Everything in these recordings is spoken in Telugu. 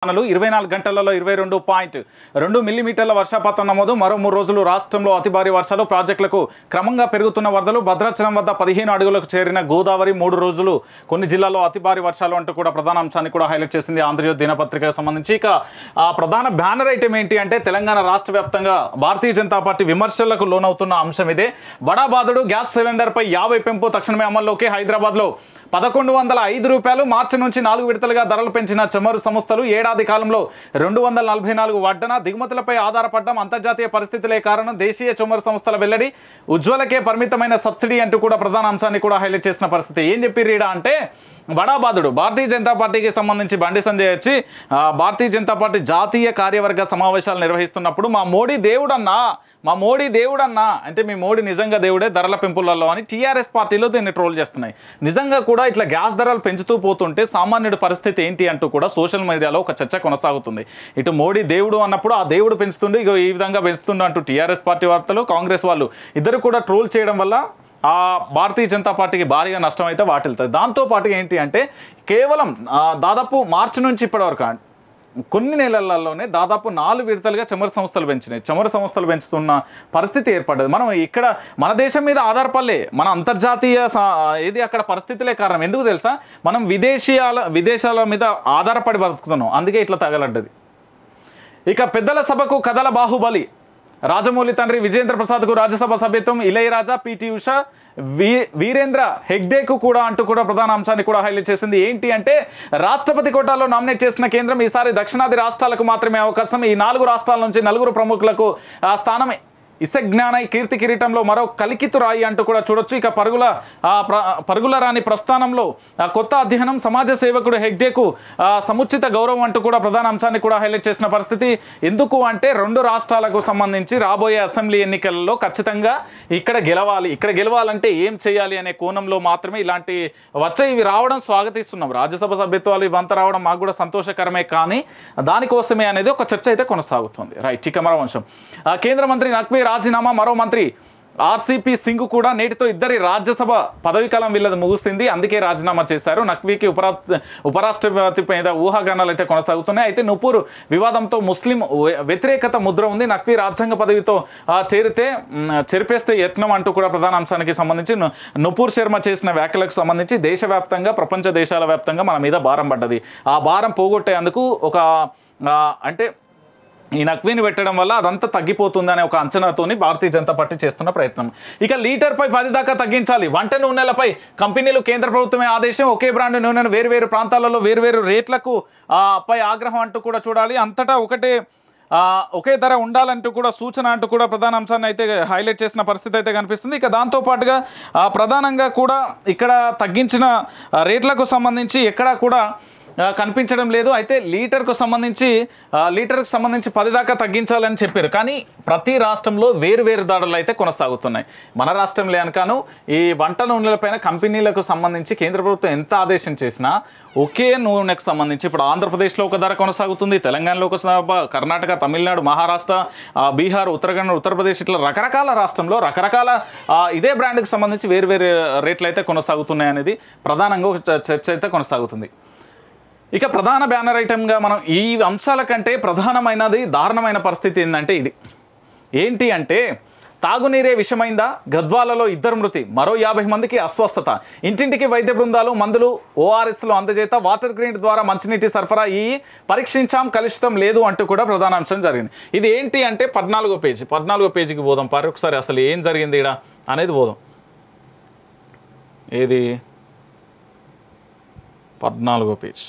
24 గంటలలో 22.2 మిల్లీమీటర్ల వర్షపాతం నమోదు. మరో 3 రోజులు రాష్ట్రంలో అతి భారీ వర్షాలు. ప్రాజెక్టులకు క్రమంగా పెరుగుతున్న వరదలు. భద్రాచలం వద్ద 15 అడుగులకు చేరిన గోదావరి. 3 రోజులు కొన్ని జిల్లాల్లో అతి భారీ వర్షాలు అంటూ కూడా ప్రధాన అంశాన్ని కూడా హైలైట్ చేసింది ఆంధ్రజ్యోతి దినపత్రికకు సంబంధించి. ఇక ఆ ప్రధాన బ్యానర్ ఐటమ్ ఏంటి అంటే తెలంగాణ రాష్ట్ర వ్యాప్తంగా భారతీయ జనతా పార్టీ విమర్శలకు లోనవుతున్న అంశం ఇదే. బడా బాధుడు గ్యాస్ సిలిండర్పై 50 పెంపు తక్షణమే అమల్లోకి. హైదరాబాద్లో 1105 రూపాయలు. మార్చి నుంచి 4 విడతలుగా ధరలు పెంచిన చమురు సంస్థలు. ఏడాది కాలంలో 244 వడ్డన. దిగుమతులపై ఆధారపడడం అంతర్జాతీయ పరిస్థితులే కారణం. దేశీయ చమురు సంస్థల వెల్లడి. ఉజ్వలకే పరిమితమైన సబ్సిడీ అంటూ కూడా ప్రధాన అంశాన్ని కూడా హైలైట్ చేసిన పరిస్థితి. ఏం చెప్పిర్రీడా అంటే బడాబాదుడు భారతీయ జనతా పార్టీకి సంబంధించి బండి సంజయ్ వచ్చి భారతీయ జనతా పార్టీ జాతీయ కార్యవర్గ సమావేశాలు నిర్వహిస్తున్నప్పుడు మా మోడీ దేవుడన్నా అంటే మీ మోడీ నిజంగా దేవుడే ధరల పెంపులలో అని టీఆర్ఎస్ పార్టీలో దీన్ని ట్రోల్ చేస్తున్నాయి. నిజంగా కూడా ఇట్లా గ్యాస్ ధరలు పెంచుతూ పోతుంటే సామాన్యుడి పరిస్థితి ఏంటి అంటూ కూడా సోషల్ మీడియాలో ఒక చర్చ కొనసాగుతుంది. ఇటు మోడీ దేవుడు అన్నప్పుడు ఆ దేవుడు పెంచుతుండే ఇక ఈ విధంగా పెంచుతుండే అంటూ టీఆర్ఎస్ పార్టీ వార్తలు, కాంగ్రెస్ వాళ్ళు ఇద్దరు కూడా ట్రోల్ చేయడం వల్ల ఆ భారతీయ జనతా పార్టీకి భారీగా నష్టం అయితే వాటిల్తుంది. దాంతోపాటు ఏంటి అంటే కేవలం దాదాపు మార్చి నుంచి ఇప్పటివరకు కొన్ని నెలలలోనే దాదాపు 4 విడతలుగా చమురు సంస్థలు పెంచినాయి. చమురు సంస్థలు పెంచుతున్న పరిస్థితి ఏర్పడ్డది. మనం ఇక్కడ మన దేశం మీద ఆధారపడలే, మన అంతర్జాతీయ ఏది అక్కడ పరిస్థితులే కారణం. ఎందుకు తెలుసా, మనం విదేశాల మీద ఆధారపడి బతుకుతున్నాం, అందుకే ఇట్లా తగలడ్డది. ఇక పెద్దల సభకు కథల బాహుబలి. రాజమౌళి తండ్రి విజేంద్ర ప్రసాద్కు రాజ్యసభ సభ్యత్వం. ఇళయరాజా, పిటి ఉష, వీరేంద్ర హెగ్డేకు కూడా అంటూ కూడా ప్రధాన అంశాన్ని కూడా హైలైట్ చేసింది. ఏంటి అంటే రాష్ట్రపతి కోటాలో నామినేట్ చేసిన కేంద్రం ఈసారి దక్షిణాది రాష్ట్రాలకు మాత్రమే అవకాశం. ఈ 4 రాష్ట్రాల నుంచి 4 ప్రముఖులకు స్థానం. ఇసజ్ఞానై కీర్తి కిరీటంలో మరో కలికితు రాయి అంటూ కూడా చూడొచ్చు. ఇక పరుగుల రాని ప్రస్థానంలో కొత్త అధ్యయనం. సమాజ సేవకుడు హెగ్డేకు సముచిత గౌరవం అంటూ కూడా ప్రధాన అంశాన్ని కూడా హైలైట్ చేసిన పరిస్థితి. ఎందుకు అంటే 2 రాష్ట్రాలకు సంబంధించి రాబోయే అసెంబ్లీ ఎన్నికలలో ఖచ్చితంగా ఇక్కడ గెలవాలంటే ఏం చేయాలి అనే కోణంలో మాత్రమే ఇలాంటి ఇవి రావడం స్వాగతిస్తున్నాం. రాజ్యసభ సభ్యత్వాలు ఇవంతా రావడం మాకు కూడా సంతోషకరమే, కానీ దానికోసమే అనేది ఒక చర్చ అయితే కొనసాగుతుంది. రైట్. ఇక మరో అంశం, కేంద్ర మంత్రి నఖ్వీ రాజీనామా. మరో మంత్రి ఆర్సీపీ సింగ్ కూడా నేటితో ఇద్దరి రాజ్యసభ పదవీకాలం వీళ్ళది ముగుస్తుంది, అందుకే రాజీనామా చేశారు. నఖ్వీకి ఉపరాష్ట్రపతి మీద ఊహాగానాలు అయితే కొనసాగుతున్నాయి. అయితే నుపూర్ వివాదంతో ముస్లిం వ్యతిరేకత ముద్ర ఉంది. నఖ్వీ రాజ్యాంగ పదవితో చెరిపేస్తే యత్నం అంటూ కూడా ప్రధాన అంశానికి సంబంధించి నుపూర్ శర్మ చేసిన వ్యాఖ్యలకు సంబంధించి దేశవ్యాప్తంగా ప్రపంచ దేశాల వ్యాప్తంగా మన మీద భారం పడ్డది. ఆ భారం పోగొట్టేందుకు అంటే ఈ నఖ్వీని పెట్టడం వల్ల అదంతా తగ్గిపోతుందనే ఒక అంచనాతోని భారతీయ జనతా పార్టీ చేస్తున్న ప్రయత్నం. ఇక లీటర్పై 10 దాకా తగ్గించాలి. వంట నూనెలపై కంపెనీలు కేంద్ర ప్రభుత్వమే ఆదేశం. ఒకే బ్రాండ్ నూనెను వేరువేరు ప్రాంతాలలో వేరువేరు రేట్లకు పై ఆగ్రహం అంటూ కూడా చూడాలి. అంతటా ఒకే ధర ఉండాలంటూ కూడా సూచన అంటూ కూడా ప్రధాన అంశాన్ని అయితే హైలైట్ చేసిన పరిస్థితి అయితే కనిపిస్తుంది. ఇక దాంతోపాటుగా ప్రధానంగా కూడా ఇక్కడ తగ్గించిన రేట్లకు సంబంధించి ఎక్కడా కూడా కనిపించడం లేదు. అయితే లీటర్కు సంబంధించి 10 దాకా తగ్గించాలని చెప్పారు, కానీ ప్రతి రాష్ట్రంలో వేరు దాడులు అయితే కొనసాగుతున్నాయి. మన రాష్ట్రంలో అనకాను ఈ వంట నూనెలపైన కంపెనీలకు సంబంధించి కేంద్ర ప్రభుత్వం ఎంత ఆదేశం చేసినా ఒకే నూనెకు సంబంధించి ఇప్పుడు ఆంధ్రప్రదేశ్లో ఒక ధర కొనసాగుతుంది, తెలంగాణలో ఒక, కర్ణాటక, తమిళనాడు, మహారాష్ట్ర, బీహార్, ఉత్తరాఖండ్, ఉత్తరప్రదేశ్, ఇట్లా రకరకాల రాష్ట్రంలో రకరకాల ఇదే బ్రాండ్కి సంబంధించి వేరు రేట్లు అయితే కొనసాగుతున్నాయి అనేది ప్రధానంగా ఒక చర్చ అయితే కొనసాగుతుంది. ఇక ప్రధాన బ్యానర్ ఐటమ్గా మనం ఈ అంశాల కంటే ప్రధానమైనది దారుణమైన పరిస్థితి ఏంటి అంటే తాగునీరే విషమైందా. గద్వాలలో 2 మృతి, మరో 50 మందికి అస్వస్థత. ఇంటింటికి వైద్య బృందాలు మందులు ఓఆర్ఎస్లు అందజేత. వాటర్ గ్రిడ్ ద్వారా మంచినీటి సరఫరా పరీక్షించాం, కలుషితం లేదు అంటూ కూడా ప్రధాన అంశం జరిగింది. ఇది ఏంటి అంటే 14వ పేజీకి పోదాం పారు ఒకసారి. అసలు ఏం జరిగింది ఇక్కడ అనేది పోదాం. ఏది 14వ పేజ్.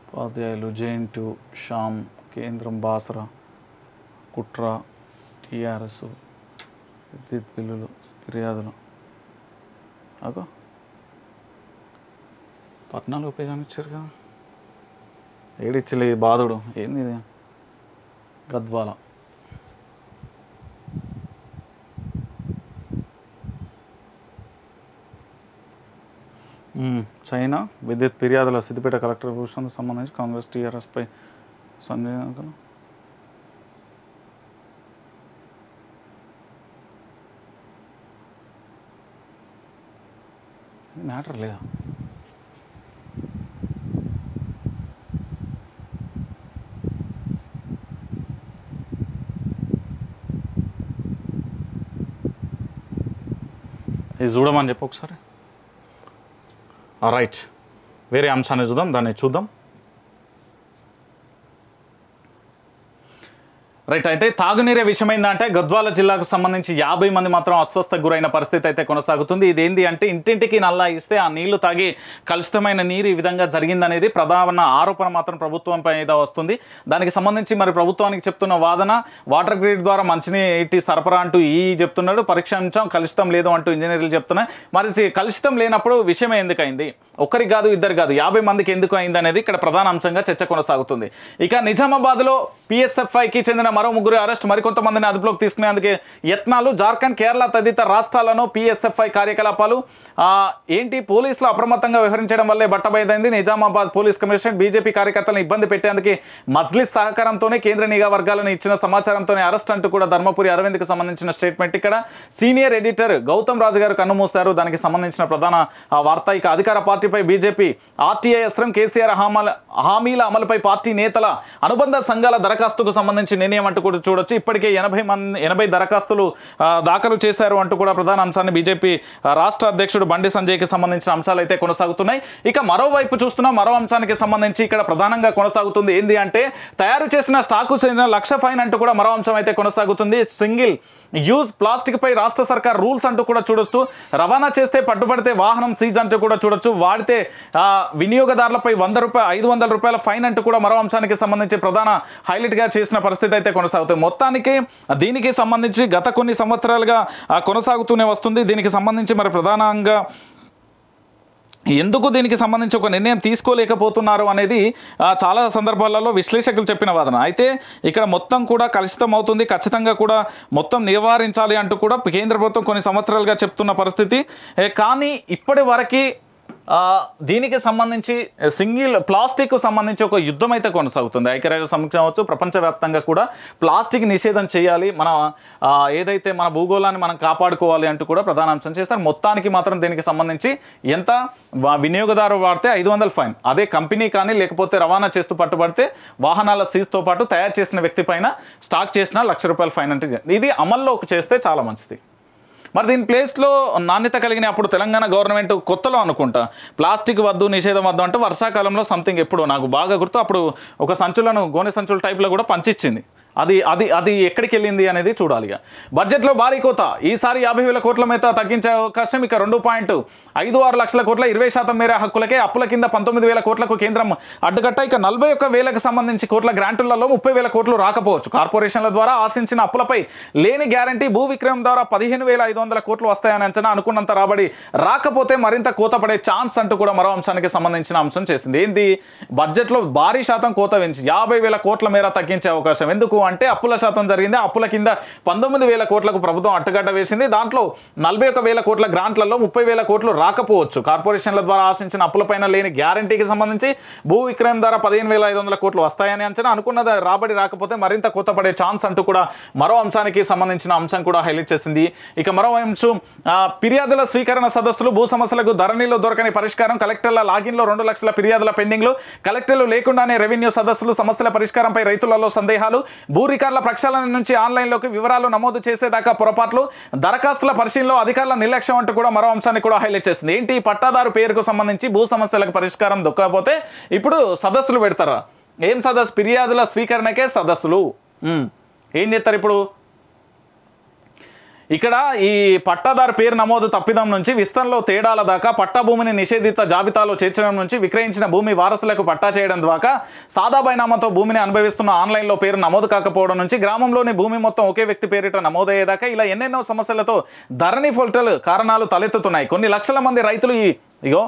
ఉపాధ్యాయులు జైంటు షామ్, కేంద్రం బాసరా, కుట్ర, టీఆర్ఎస్, విద్యుత్ బిల్లులు, ఫిర్యాదులు. 14వ పేజ్ అని ఇచ్చారు కదా, ఏడిచ్చలే బాధుడు ఏంది ఇది. గద్వాల చైనా విద్యుత్ ఫిర్యాదుల సిద్దిపేట కలెక్టర్ భూషణ్ సంబంధించి కాంగ్రెస్ టీఆర్ఎస్పై సందేహాలు మ్యాటర్ లేదా? ఇది చూడమని చెప్పు ఒకసారి. రైట్, వేరే అంశాన్ని చూద్దాం, దాన్ని చూద్దాం. రైట్, అయితే తాగునీరే విషయమైందంటే గద్వాల జిల్లాకు సంబంధించి 50 మంది మాత్రం అస్వస్థకు గురైన పరిస్థితి అయితే కొనసాగుతుంది. ఇదేంటి అంటే ఇంటింటికి నల్లా ఇస్తే ఆ నీళ్లు తాగి కలుషితమైన నీరు ఈ విధంగా జరిగిందనేది ప్రధాన ఆరోపణ మాత్రం ప్రభుత్వంపై మీద వస్తుంది. దానికి సంబంధించి మరి ప్రభుత్వానికి చెప్తున్న వాదన, వాటర్ గ్రిడ్ ద్వారా మంచినీటి సరఫరా అంటూ చెప్తున్నాడు, పరీక్షించాం కలుషితం లేదు అంటూ ఇంజనీర్లు చెప్తున్నాయి. మరి కలుషితం లేనప్పుడు విషయమే ఎందుకైంది? ఒక్కరికి కాదు, ఇద్దరు కాదు, 50 మందికి ఎందుకు అయింది అనేది ఇక్కడ ప్రధాన అంశంగా చర్చ కొనసాగుతుంది. ఇక నిజామాబాద్లో PSFIకి చెందిన మరో 3 అరెస్ట్, మరికొంతమందిని అదుపులోకి తీసుకునేందుకు యత్నాలు. జార్ఖండ్, కేరళ తదితర రాష్ట్రాలను PSFI కార్యకలాపాలు ఏంటి? పోలీసులు అప్రమత్తంగా వ్యవహరించడం వల్లే బట్టబయలైంది. నిజామాబాద్ పోలీస్ కమిషనర్ బీజేపీ కార్యకర్తలను ఇబ్బంది పెట్టేందుకు మజ్లిస్ సహకారంతోనే కేంద్ర నిఘా వర్గాలను ఇచ్చిన సమాచారంతోనే అరెస్ట్ అంటూ కూడా ధర్మపురి అరవింద్కి సంబంధించిన స్టేట్మెంట్. ఇక్కడ సీనియర్ ఎడిటర్ గౌతమ్ రాజు గారు కన్నుమూశారు. దానికి సంబంధించిన ప్రధాన వార్త. ఇక అధికార పార్టీపై బీజేపీ RTI అస్త్రం, కేసీఆర్ హామీల అమలుపై పార్టీ నేతల అనుబంధ సంఘాల దరఖాస్తుకు సంబంధించి నిర్ణయం అంటూ కూడా చూడొచ్చు. ఇప్పటికే 80 దరఖాస్తులు దాఖలు చేశారు అంటూ కూడా ప్రధాన అంశాన్ని బీజేపీ రాష్ట్ర అధ్యక్షుడు బండి సంజయ్కి సంబంధించిన అంశాలు అయితే కొనసాగుతున్నాయి. ఇక మరోవైపు చూస్తున్న మరో అంశానికి సంబంధించి ఇక్కడ ప్రధానంగా కొనసాగుతుంది ఏంది అంటే తయారు చేసిన స్టాకు చెందిన 1,00,000 ఫైన్ అంటూ కూడా మరో అంశం అయితే కొనసాగుతుంది. సింగిల్ యూజ్ ప్లాస్టిక్ పై రాష్ట్ర సర్కార్ రూల్స్ అంటూ కూడా చూడొచ్చు. రవాణా చేస్తే పట్టుబడితే వాహనం సీజ్ అంటూ కూడా చూడొచ్చు. వాడితే వినియోగదారులపై 100 రూపాయలు 500 రూపాయల ఫైన్ అంటూ కూడా మరో అంశానికి సంబంధించి ప్రధాన హైలైట్ గా చేసిన పరిస్థితి అయితే కొనసాగుతుంది. మొత్తానికి దీనికి సంబంధించి గత కొన్ని సంవత్సరాలుగా కొనసాగుతూనే వస్తుంది. దీనికి సంబంధించి మరి ప్రధానంగా ఎందుకు దీనికి సంబంధించి ఒక నిర్ణయం తీసుకోలేకపోతున్నారు అనేది చాలా సందర్భాలలో విశ్లేషకులు చెప్పిన వాదన. అయితే ఇక్కడ మొత్తం కూడా కలుషితం అవుతుంది, ఖచ్చితంగా కూడా మొత్తం నివారించాలి అంటూ కూడా కేంద్ర ప్రభుత్వం కొన్ని సంవత్సరాలుగా చెప్తున్న పరిస్థితి. కానీ ఇప్పటి వరకు దీనికి సంబంధించి సింగిల్ ప్లాస్టిక్ సంబంధించి ఒక యుద్ధం అయితే కొనసాగుతుంది. ఐక్యరాజ్య సమితి కావచ్చు, ప్రపంచవ్యాప్తంగా కూడా ప్లాస్టిక్ నిషేధం చేయాలి, మన ఏదైతే మన భూగోళాన్ని మనం కాపాడుకోవాలి అంటూ కూడా ప్రధాన అంశం చేస్తారు. మొత్తానికి మాత్రం దీనికి సంబంధించి ఎంత వినియోగదారు వాడితే 500 ఫైన్, అదే కంపెనీ కానీ లేకపోతే రవాణా చేస్తూ పట్టుబడితే వాహనాల సీజ్తో పాటు తయారు చేసిన వ్యక్తి పైన స్టాక్ చేసిన 1,00,000 రూపాయల ఫైన్ అంటే ఇది అమల్లోకి చేస్తే చాలా మంచిది. మరి దీని ప్లేస్లో నాణ్యత కలిగిన అప్పుడు తెలంగాణ గవర్నమెంట్ కొత్తలో అనుకుంటా ప్లాస్టిక్ వద్దు, నిషేధం వద్దు అంటే వర్షాకాలంలో సంథింగ్ ఎప్పుడు నాకు బాగా గుర్తు, అప్పుడు ఒక సంచులను గోనె సంచుల టైప్లో కూడా పంచిచ్చింది. అది ఎక్కడికి వెళ్ళింది అనేది చూడాలిగా. బడ్జెట్లో భారీ కోత, ఈసారి 50,000 కోట్ల మేత తగ్గించే అవకాశం. ఇక 2.56 లక్షల కోట్ల 20% మేర హక్కులకే అప్పుల కింద 19,000 కోట్లకు కేంద్రం అడ్డుకట్ట. ఇక 41,000కు సంబంధించి కోట్ల గ్రాంటులలో 30,000 కోట్లు రాకపోవచ్చు. కార్పొరేషన్ల ద్వారా ఆశించిన అప్పులపై లేని గ్యారంటీ. భూ విక్రయం ద్వారా 15,500 కోట్లు వస్తాయని అంచనా. అనుకున్నంత రాబడి రాకపోతే మరింత కోత పడే ఛాన్స్ అంటూ కూడా మరో అంశానికి సంబంధించిన అంశం చేసింది. ఏంది? బడ్జెట్లో భారీ శాతం కోత పెంచి 50,000 కోట్ల మేర తగ్గించే అవకాశం. ఎందుకు అంటే అప్పుల శాతం జరిగింది. అప్పుల కింద 19,000 కోట్లకు ప్రభుత్వం అట్టుగడ్డ వేసింది. దాంట్లో 41,000 కోట్ల గ్రాంట్లలో 30,000 కోట్లు రాకపోవచ్చు. కార్పొరేషన్ల ద్వారా ఆశించిన అప్పులపైన లేని గ్యారంటీకి సంబంధించి భూ విక్రయం ద్వారా 15,500 కోట్లు వస్తాయని అంచనా. అనుకున్నది రాబడి రాకపోతే మరింత కోత పడే ఛాన్స్ అంటూ కూడా మరో అంశానికి సంబంధించిన అంశం కూడా హైలైట్ చేసింది. ఇక మరో అంశం ఫిర్యాదుల స్వీకరణ సదస్సులు. భూ సమస్యలకు ధరణిలో దొరకని పరిష్కారం. కలెక్టర్ల లాగిన్లో 2 లక్షల ఫిర్యాదుల పెండింగ్లు. కలెక్టర్లు లేకుండానే రెవెన్యూ సదస్సులు. సమస్యల పరిష్కారంపై రైతులలో సందేహాలు. భూ రికార్డుల ప్రక్షాళన నుంచి ఆన్లైన్లోకి వివరాలు నమోదు చేసేదాకా పొరపాట్లు. దరఖాస్తుల పరిశీలనలో అధికారుల నిర్లక్ష్యం అంటూ కూడా మరో అంశాన్ని కూడా హైలైట్ చేసింది. ఏంటి? పట్టాదారు పేరుకు సంబంధించి భూ సమస్యలకు పరిష్కారం దొక్కకపోతే ఇప్పుడు సదస్సులు పెడతారా? ఏం సదస్సు? ఫిర్యాదుల స్వీకరణకే సదస్సులు. ఏం చేస్తారు ఇప్పుడు? ఇక్కడ ఈ పట్టాదారు పేరు నమోదు తప్పిదం నుంచి విస్తరణలో తేడాల దాకా, పట్టా భూమిని నిషేధిత జాబితాలో చేర్చడం నుంచి విక్రయించిన భూమి వారసులకు పట్టా చేయడం దాకా, సాదా బైనామాతో భూమిని అనుభవిస్తున్న ఆన్లైన్లో పేరు నమోదు కాకపోవడం నుంచి గ్రామంలోని భూమి మొత్తం ఒకే వ్యక్తి పేరిట నమోదయ్యేదాకా ఇలా ఎన్నెన్నో సమస్యలతో ధరణి పోర్టల్ కారణాలు తలెత్తుతున్నాయి. కొన్ని లక్షల మంది రైతులు ఇగో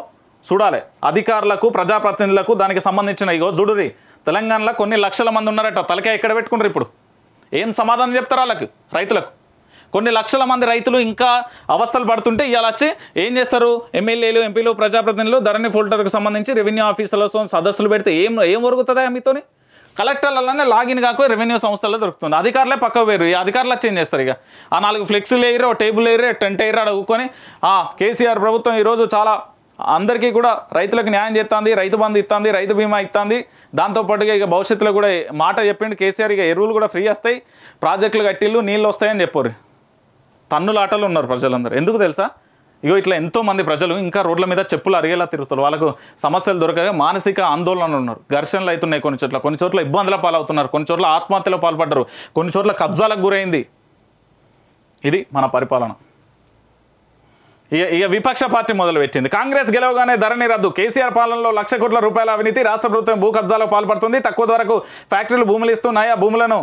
చూడాలి, అధికారులకు ప్రజాప్రతినిధులకు దానికి సంబంధించిన ఇగో చూడురి, తెలంగాణలో కొన్ని లక్షల మంది ఉన్నారట. తలకాయ ఎక్కడ పెట్టుకుంటారు ఇప్పుడు? ఏం సమాధానం చెప్తారు వాళ్ళకి? రైతులకు కొన్ని లక్షల మంది రైతులు ఇంకా అవస్థలు పడుతుంటే ఇవాళ వచ్చి ఏం చేస్తారు? ఎమ్మెల్యేలు, ఎంపీలు, ప్రజాప్రతినిధులు ధరణి ఫోల్డర్కి సంబంధించి రెవెన్యూ ఆఫీసులతో సదస్సులు పెడితే ఏం ఒరుగుతుందా మీతోని? కలెక్టర్లలోనే లాగిన్ కాక రెవెన్యూ సంస్థల్లో దొరుకుతుంది. అధికారులే పక్కకు వేరు. ఈ అధికారులు చేంజ్ చేస్తారు. ఇక ఆ 4 ఫ్లెక్సీలు వేయరు, టేబుల్ వేయరు, టెంట్ వేయరు అడుగుకొని కేసీఆర్ ప్రభుత్వం ఈరోజు చాలా అందరికీ కూడా రైతులకు న్యాయం చేస్తుంది, రైతు బంధు ఇస్తుంది, రైతు బీమా ఇస్తుంది. దాంతోపాటుగా ఇక భవిష్యత్తులో కూడా మాట చెప్పిండు కేసీఆర్, ఇక ఎరువులు కూడా ఫ్రీ వస్తాయి, ప్రాజెక్టులు కట్టిళ్ళు, నీళ్ళు వస్తాయని చెప్పారు. తన్నులాటలు ఉన్నారు ప్రజలందరూ. ఎందుకు తెలుసా? ఇగో ఇట్లా ఎంతోమంది ప్రజలు ఇంకా రోడ్ల మీద చెప్పులు అరిగేలా తిరుగుతారు. వాళ్ళకు సమస్యలు దొరకగా మానసిక ఆందోళనలు ఉన్నారు. ఘర్షణలు అవుతున్నాయి కొన్ని చోట్ల ఇబ్బందుల పాలవుతున్నారు, కొన్ని చోట్ల ఆత్మహత్యలో పాల్పడ్డారు, కొన్ని చోట్ల కబ్జాలకు గురైంది. ఇది మన పరిపాలన. ఇక విపక్ష పార్టీ మొదలుపెట్టింది. కాంగ్రెస్ గెలవగానే ధరణి రద్దు, కేసీఆర్ పాలనలో లక్ష కోట్ల రూపాయల అవినీతి, రాష్ట్ర ప్రభుత్వం భూ కబ్జాలో పాల్పడుతుంది, తక్కువ ధరకు ఫ్యాక్టరీలు భూములు ఇస్తున్నాయి, ఆ భూములను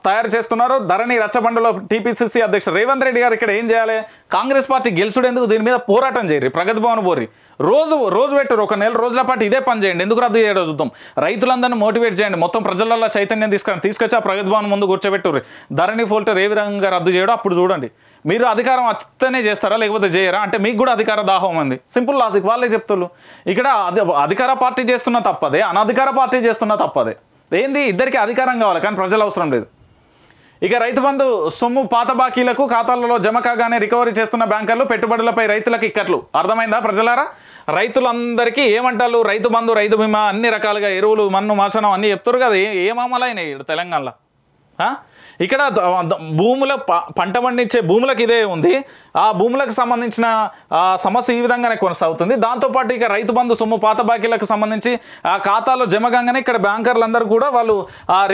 తయారు చేస్తున్నారు. ధరణి రచ్చబండలో టీపీసీసీ అధ్యక్షుడు రేవంత్ రెడ్డి గారు ఇక్కడ ఏం చేయాలి? కాంగ్రెస్ పార్టీ గెలుచుడేందుకు దీని మీద పోరాటం చేయరు, ప్రగతి భవన్ పోరి, రోజు పెట్టరు, ఒక నెల రోజుల పాటు ఇదే పని చేయండి. ఎందుకు రద్దు చేయడం చూద్దాం. రైతులందరినీ మోటివేట్ చేయండి, మొత్తం ప్రజలలో చైతన్యం తీసుకొచ్చి ఆ ప్రగతి భవన్ ముందు కూర్చోబెట్టుర్రి. ధరణి ఫోల్టర్ ఏ విధంగా రద్దు చేయడం అప్పుడు చూడండి. మీరు అధికారం వస్తేనే చేస్తారా లేకపోతే చేయరా అంటే మీకు కూడా అధికార దాహం ఉంది. సింపుల్ లాజిక్, వాళ్ళే చెప్తారు. ఇక్కడ అధికార పార్టీ చేస్తున్న తప్పదే, అనధికార పార్టీ చేస్తున్న తప్పదే. ఏంది? ఇద్దరికి అధికారం కావాలి కానీ ప్రజలు అవసరం లేదు. ఇక రైతు బంధు సొమ్ము పాత బాకీలకు ఖాతాలలో జమ కాగానే రికవరీ చేస్తున్న బ్యాంకర్లు, పెట్టుబడులపై రైతులకు ఇక్కట్లు. అర్థమైందా ప్రజలారా? రైతులందరికీ ఏమంటారు? రైతు బంధు, రైతు బీమా, అన్ని రకాలుగా ఎరువులు, మన్ను, మాసనం అన్నీ చెప్తారు కదా. ఏం అమలైనాయి ఇక్కడ తెలంగాణలో? ఇక్కడ భూముల పంట పండించే భూములకు ఇదే ఉంది. ఆ భూములకు సంబంధించిన సమస్య ఈ విధంగానే కొనసాగుతుంది. దాంతోపాటు ఇక రైతు బంధు సొమ్ము పాత బాకీలకు సంబంధించి ఆ ఖాతాలో జమ కాగానే ఇక్కడ బ్యాంకర్లందరూ కూడా వాళ్ళు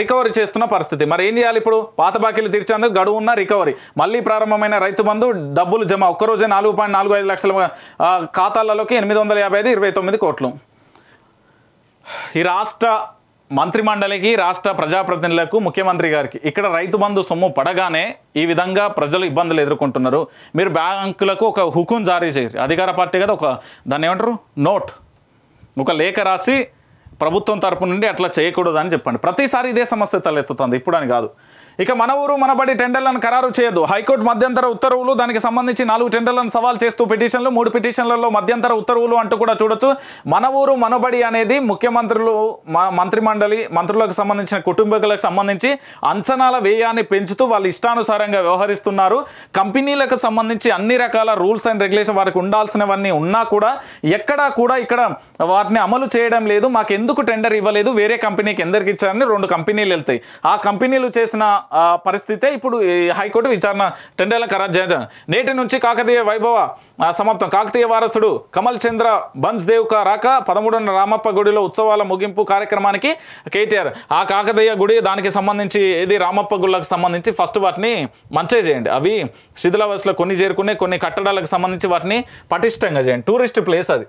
రికవరీ చేస్తున్న పరిస్థితి. మరి ఏం చేయాలి ఇప్పుడు? పాత బాకీలు తీర్చేందుకు గడువు ఉన్న రికవరీ, మళ్ళీ ప్రారంభమైన రైతు బంధు డబ్బులు జమ, ఒక్కరోజే 4.45 లక్షల ఖాతాలలోకి 855 29 కోట్లు. ఈ రాష్ట్ర మంత్రిమండలికి, రాష్ట్ర ప్రజాప్రతినిధులకు, ముఖ్యమంత్రి గారికి ఇక్కడ రైతు బంధు సొమ్ము పడగానే ఈ విధంగా ప్రజలు ఇబ్బందులు ఎదుర్కొంటున్నారు. మీరు బ్యాంకులకు ఒక హుకుం జారీ చేయరు, అధికార పార్టీ కదా, దాన్ని ఏమంటారు, నోట్, ఒక లేఖ రాసి ప్రభుత్వం తరపు నుండి అట్లా చేయకూడదని చెప్పండి. ప్రతిసారి ఇదే సమస్య తలెత్తుతుంది, ఇప్పుడు అని కాదు. ఇక మన ఊరు మనబడి టెండర్లను ఖరారు చేయదు, హైకోర్టు మధ్యంతర ఉత్తర్వులు. దానికి సంబంధించి 4 టెండర్లను సవాల్ చేస్తూ పిటిషన్లు, 3 పిటిషన్లలో మధ్యంతర ఉత్తర్వులు అంటూ కూడా చూడొచ్చు. మన ఊరు మనబడి అనేది ముఖ్యమంత్రులు, మంత్రిమండలి, మంత్రులకు సంబంధించిన కుటుంబీకులకు సంబంధించి అంచనాల వ్యయాన్ని పెంచుతూ వాళ్ళు ఇష్టానుసారంగా వ్యవహరిస్తున్నారు. కంపెనీలకు సంబంధించి అన్ని రకాల రూల్స్ అండ్ రెగ్యులేషన్ వారికి ఉండాల్సినవన్నీ ఉన్నా కూడా ఎక్కడా కూడా ఇక్కడ వాటిని అమలు చేయడం లేదు. మాకు ఎందుకు టెండర్ ఇవ్వలేదు, వేరే కంపెనీకి ఎందుకు ఇచ్చారని 2 కంపెనీలు వెళ్తాయి. ఆ కంపెనీలు చేసిన పరిస్థితే ఇప్పుడు హైకోర్టు విచారణ టెండర్ల ఖరారు చేయాలి. నేటి నుంచి కాకతీయ వైభవ సమాప్తం. కాకతీయ వారసుడు కమల్ చంద్ర బన్స్ దేవ్ రాక 13వ రామప్ప గుడిలో ఉత్సవాల ముగింపు కార్యక్రమానికి కేటీఆర్. ఆ కాకతీయ గుడి దానికి సంబంధించి ఏది రామప్ప గుళ్ళకు సంబంధించి ఫస్ట్ వాటిని మంచిగా చేయండి. అవి శిథిలావస్థలో కొన్ని చేరుకునే కొన్ని కట్టడాలకు సంబంధించి వాటిని పటిష్టంగా చేయండి. టూరిస్ట్ ప్లేస్ అది.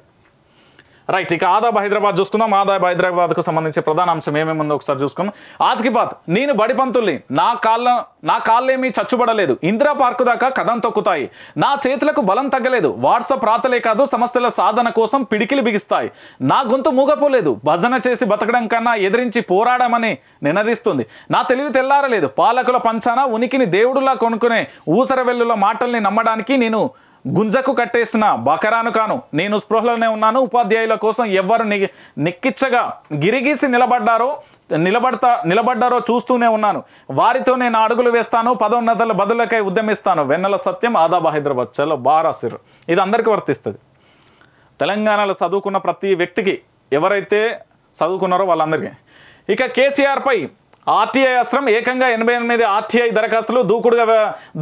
రైట్, ఇక ఆదాబ్ హైదరాబాద్ చూసుకుందాం. ఆదాబ్ హైదరాబాద్కు సంబంధించి ప్రధాన అంశం ఏమేముందో ఒకసారి చూసుకుందాం. ఆజ్కి బాత్, నేను బడిపంతుల్ని, నా కాళ్ళేమీ చచ్చుబడలేదు, ఇందిరా పార్కు దాకా కథం తొక్కుతాయి, నా చేతులకు బలం తగ్గలేదు, వాట్సాప్ రాతలే కాదు సమస్యల సాధన కోసం పిడికిలు బిగిస్తాయి, నా గొంతు మూగపోలేదు, భజన చేసి బతకడం కన్నా ఎదిరించి పోరాడమని నినదిస్తుంది, నా తెలివి తెల్లారలేదు, పాలకుల పంచాన ఉనికిని దేవుడులా కొనుక్కునే ఊసర వెల్లుల మాటల్ని నమ్మడానికి నేను గుంజకు కట్టేసిన బకరాను కాను, నేను స్పృహలోనే ఉన్నాను, ఉపాధ్యాయుల కోసం ఎవ్వరు నిక్కిచ్చగా గిరిగీసి నిలబడ్డారో చూస్తూనే ఉన్నాను, వారితో నేను అడుగులు వేస్తాను, పదోన్నతుల బదులకై ఉద్యమిస్తాను. వెన్నెల సత్యం, ఆదాబ్ హైదరాబాద్. చలో బారాసిరు. ఇది అందరికీ వర్తిస్తుంది. తెలంగాణలో చదువుకున్న ప్రతి వ్యక్తికి, ఎవరైతే చదువుకున్నారో వాళ్ళందరికీ. ఇక కేసీఆర్పై ఆర్టీఐ అస్త్రం, ఏకంగా 88 ఆర్టీఐ దరఖాస్తులు,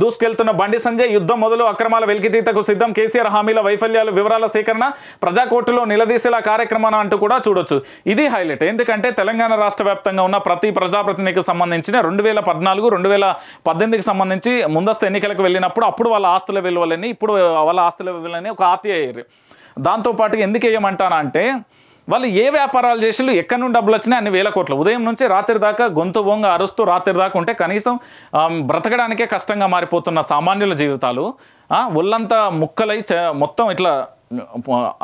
దూసుకెళ్తున్న బండి సంజయ్, యుద్ధం మొదలు, అక్రమాల వెలికితీతకు సిద్ధం, కేసీఆర్ హామీల వైఫల్యాలు, వివరాల సేకరణ, ప్రజాకోర్టులో నిలదీసేలా కార్యక్రమాన్ని అంటూ కూడా చూడొచ్చు. ఇది హైలైట్. ఎందుకంటే తెలంగాణ రాష్ట్ర వ్యాప్తంగా ఉన్న ప్రతి ప్రజాప్రతినిధికి సంబంధించిన 2014, 2018కి సంబంధించి ముందస్తు ఎన్నికలకు వెళ్ళినప్పుడు అప్పుడు వాళ్ళ ఆస్తుల విలువలని, ఇప్పుడు వాళ్ళ ఆస్తుల విలువలని ఒక ఆర్టీఐ. దాంతోపాటు ఎందుకు వేయమంటానా అంటే వాళ్ళు ఏ వ్యాపారాలు చేసి ఎక్కడి నుండి డబ్బులు వచ్చినాయి అన్ని వేల కోట్లు, ఉదయం నుంచి రాత్రి దాకా గొంతు బొంగ అరుస్తూ రాత్రి దాకా ఉంటే కనీసం బ్రతకడానికే కష్టంగా మారిపోతున్న సామాన్యుల జీవితాలు ఒళ్ళంతా ముక్కలై మొత్తం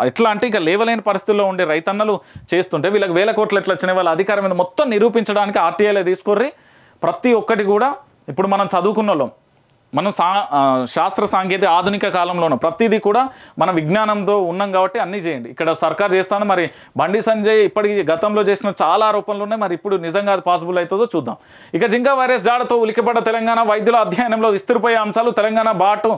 ఎట్లా అంటే ఇక లేవలేని పరిస్థితుల్లో ఉండే రైతన్నలు చేస్తుంటే వీళ్ళకి వేల కోట్లు ఎట్లా వచ్చినాయి, వాళ్ళ అధికారం మీద మొత్తం నిరూపించడానికి ఆర్టీఐలో తీసుకుర్రి. ప్రతి ఒక్కటి కూడా ఇప్పుడు మనం చదువుకున్న వాళ్ళం, మనం శాస్త్ర సాంకేతిక ఆధునిక కాలంలోనూ ప్రతిదీ కూడా మన విజ్ఞానంతో ఉన్నాం కాబట్టి అన్నీ చేయండి. ఇక్కడ సర్కార్ చేస్తాను. మరి బండి సంజయ్ ఇప్పటికి గతంలో చేసిన చాలా ఆరోపణలు ఉన్నాయి, మరి ఇప్పుడు నిజంగా అది పాసిబుల్ అవుతుందో చూద్దాం. ఇక జింకా వైరస్ జాడతో ఉలికిపడ్డ తెలంగాణ, వైద్యుల అధ్యయనంలో విస్తృపోయే అంశాలు, తెలంగాణ బాటు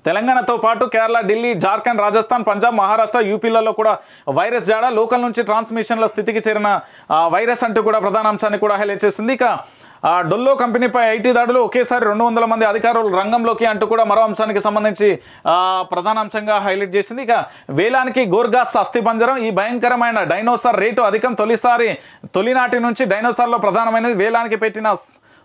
తెలంగాణతో పాటు కేరళ, ఢిల్లీ, జార్ఖండ్, రాజస్థాన్, పంజాబ్, మహారాష్ట్ర, యూపీలలో కూడా వైరస్ జాడ, లోకల్ నుంచి ట్రాన్స్మిషన్ల స్థితికి చేరిన వైరస్ అంటూ కూడా ప్రధాన అంశాన్ని కూడా హైలైట్ చేసింది. ఇక డొల్లో కంపెనీపై ఐటీ దాడులు, ఒకేసారి 200 మంది అధికారులు రంగంలోకి అంటూ కూడా మరో అంశానికి సంబంధించి ప్రధాన అంశంగా హైలైట్ చేసింది. ఇక వేలానికి గోర్గాస్ అస్థిపంజరం, ఈ భయంకరమైన డైనోసార్ రేటు అధికం, తొలినాటి నుంచి డైనోసార్లో ప్రధానమైనది వేలానికి పెట్టిన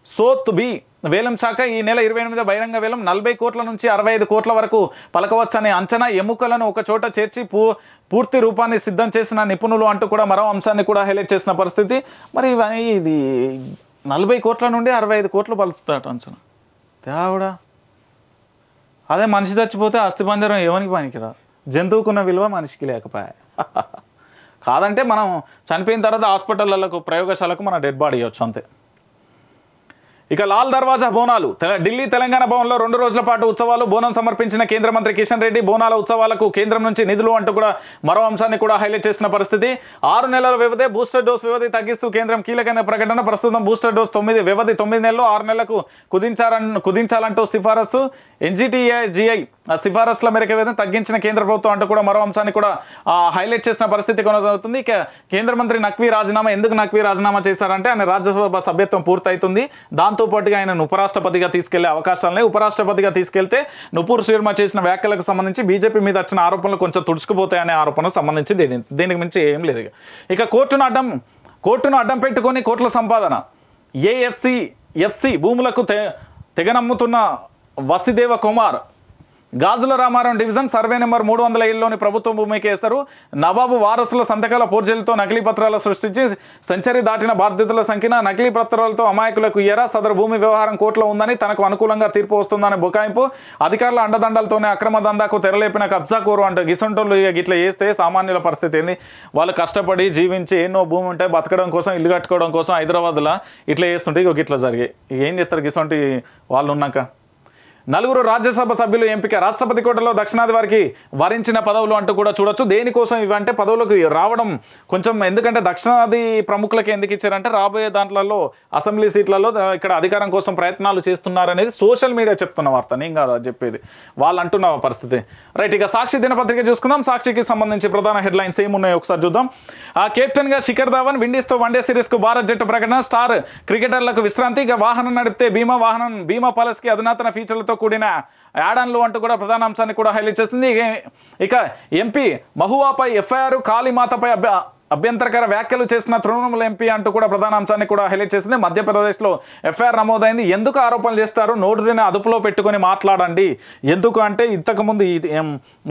సోత్ బి వేలం శాఖ ఈ నెల 28 బహిరంగ వేలం 40 కోట్ల నుంచి 65 కోట్ల వరకు పలకవచ్చనే అంచనా, ఎముకలను ఒక చోట చేర్చి పూర్తి రూపాన్ని సిద్ధం చేసిన నిపుణులు అంటూ కూడా మరో అంశాన్ని కూడా హైలైట్ చేసిన పరిస్థితి. మరి ఇది 40 కోట్ల నుండి 65 కోట్లు పలుకుతాట అంచనా, తేవడా. అదే మనిషి చచ్చిపోతే అస్థిపంజరం ఎవరికి పనికిరా, జంతువుకున్న విలువ మనిషికి లేకపోయా. కాదంటే మనం చనిపోయిన తర్వాత హాస్పిటళ్లకు ప్రయోగశాలకు మన డెడ్ బాడీ ఇవ్వచ్చు అంతే. ఇక లాల్ దర్వాజా బోనాలు, ఢిల్లీ తెలంగాణ భవన్లో 2 రోజుల పాటు ఉత్సవాలు. బోనం సమర్పించిన కేంద్ర మంత్రి కిషన్ రెడ్డి, బోనాల ఉత్సవాలకు కేంద్రం నుంచి నిధులు అంటూ కూడా మరో అంశాన్ని కూడా హైలైట్ చేసిన పరిస్థితి. 6 నెలల వ్యవధి, బూస్టర్ డోస్ వ్యవధి తగ్గిస్తూ కేంద్రం కీలకమైన ప్రకటన. ప్రస్తుతం బూస్టర్ డోస్ 9 వ్యవధి 9 నెలలు 6 నెలలకు కుదించాలంటూ సిఫారసు. ఎన్జిటిఐ సిఫారసుల మేరకు వ్యవధిని తగ్గించిన కేంద్ర ప్రభుత్వం అంటూ కూడా మరో అంశాన్ని కూడా హైలైట్ చేసిన పరిస్థితి కొనసాగుతుంది. ఇక కేంద్ర మంత్రి నఖ్వీ రాజీనామా, ఎందుకు నఖ్వీ రాజీనామా చేశారంటే ఆయన రాజ్యసభ సభ్యత్వం పూర్తవుతుంది, దాంతో పాటుగా ఆయన ఉపరాష్ట్రపతిగా తీసుకెళ్లే అవకాశాలనే. ఉపరాష్ట్రపతిగా తీసుకెళ్తే నుపూర్ శర్మ చేసిన వ్యాఖ్యలకు సంబంధించి బీజేపీ మీద వచ్చిన ఆరోపణలు కొంచెం తుడుచుకుపోతాయనే ఆరోపణకు సంబంధించి దీనికి మించి ఏం లేదు. ఇక కోర్టును అడ్డం పెట్టుకొని కోట్ల సంపాదన, ఏఎఫ్సి భూములకు తెగనమ్ముతున్న వసుదేవ కుమార్, గాజుల రామారావు డివిజన్ సర్వే నెంబర్ 307లోని ప్రభుత్వ భూమికి వేస్తారు. నవాబు వారసుల సంతకాల పోర్జీలతో నకిలీ పత్రాలు సృష్టించి సెంచరీ దాటిన బాధ్యతల సంఖ్యన నకిలీ పత్రాలతో అమాయకులకు ఇయ్యరా. సదరు భూమి వ్యవహారం కోర్టులో ఉందని, తనకు అనుకూలంగా తీర్పు వస్తుందని బుకాయింపు. అధికారుల అండదండలతోనే అక్రమ దందాకు తెరలేపిన కబ్జాకోరు అంటూ గిసొంటోళ్ళు ఇట్లా చేస్తే సామాన్యుల పరిస్థితి ఏంది? వాళ్ళు కష్టపడి జీవించి ఎన్నో భూమి ఉంటే బతకడం కోసం, ఇల్లు కట్టుకోవడం కోసం హైదరాబాద్లో ఇట్లా చేస్తుంటే ఇట్లా జరిగాయి. ఏం చేస్తారు గిసొంటి వాళ్ళు ఉన్నాక? 4 రాజ్యసభ సభ్యులు ఎంపిక, రాష్ట్రపతి కోటలో దక్షిణాది వారికి వరించిన పదవులు అంటూ కూడా చూడొచ్చు. దేనికోసం ఇవంటే పదవులకు రావడం కొంచెం, ఎందుకంటే దక్షిణాది ప్రముఖులకి ఎందుకు ఇచ్చారంటే రాబోయే దాంట్లలో అసెంబ్లీ సీట్లలో ఇక్కడ అధికారం కోసం ప్రయత్నాలు చేస్తున్నారనేది సోషల్ మీడియా చెప్తున్న వార్త, నేను కాదు చెప్పేది, వాళ్ళు అంటున్న పరిస్థితి. రైట్, ఇక సాక్షి దినపత్రిక చూసుకుందాం. సాక్షికి సంబంధించి ప్రధాన హెడ్లైన్స్ ఏమున్నాయో ఒకసారి చూద్దాం. కెప్టెన్గా శిఖర్ ధవన్, విండీస్తో వన్డే సిరీస్కు భారత్ జట్టు ప్రకటన. స్టార్ క్రికెటర్లకు విశ్రాంతి. ఇక వాహనం నడిపితే బీమా పాలసీకి అధునాతన ఫీచర్లతో కూడిన యాడన్లు అంటూ కూడా ప్రధాన అంశాన్ని కూడా హైలైట్ చేస్తుంది. ఇక ఎంపీ మహువాపై ఎఫ్ఐఆర్, కాళీమాతపై అభ్యంతరకర వ్యాఖ్యలు చేసిన తృణమూల్ ఎంపీ అంటూ కూడా ప్రధాన అంశాన్ని కూడా హైలైట్ చేసింది. మధ్యప్రదేశ్లో ఎఫ్ఐఆర్ నమోదైంది. ఎందుకు ఆరోపణలు చేస్తారు? నోటిని అదుపులో పెట్టుకొని మాట్లాడండి. ఎందుకు అంటే ఇంతకుముందు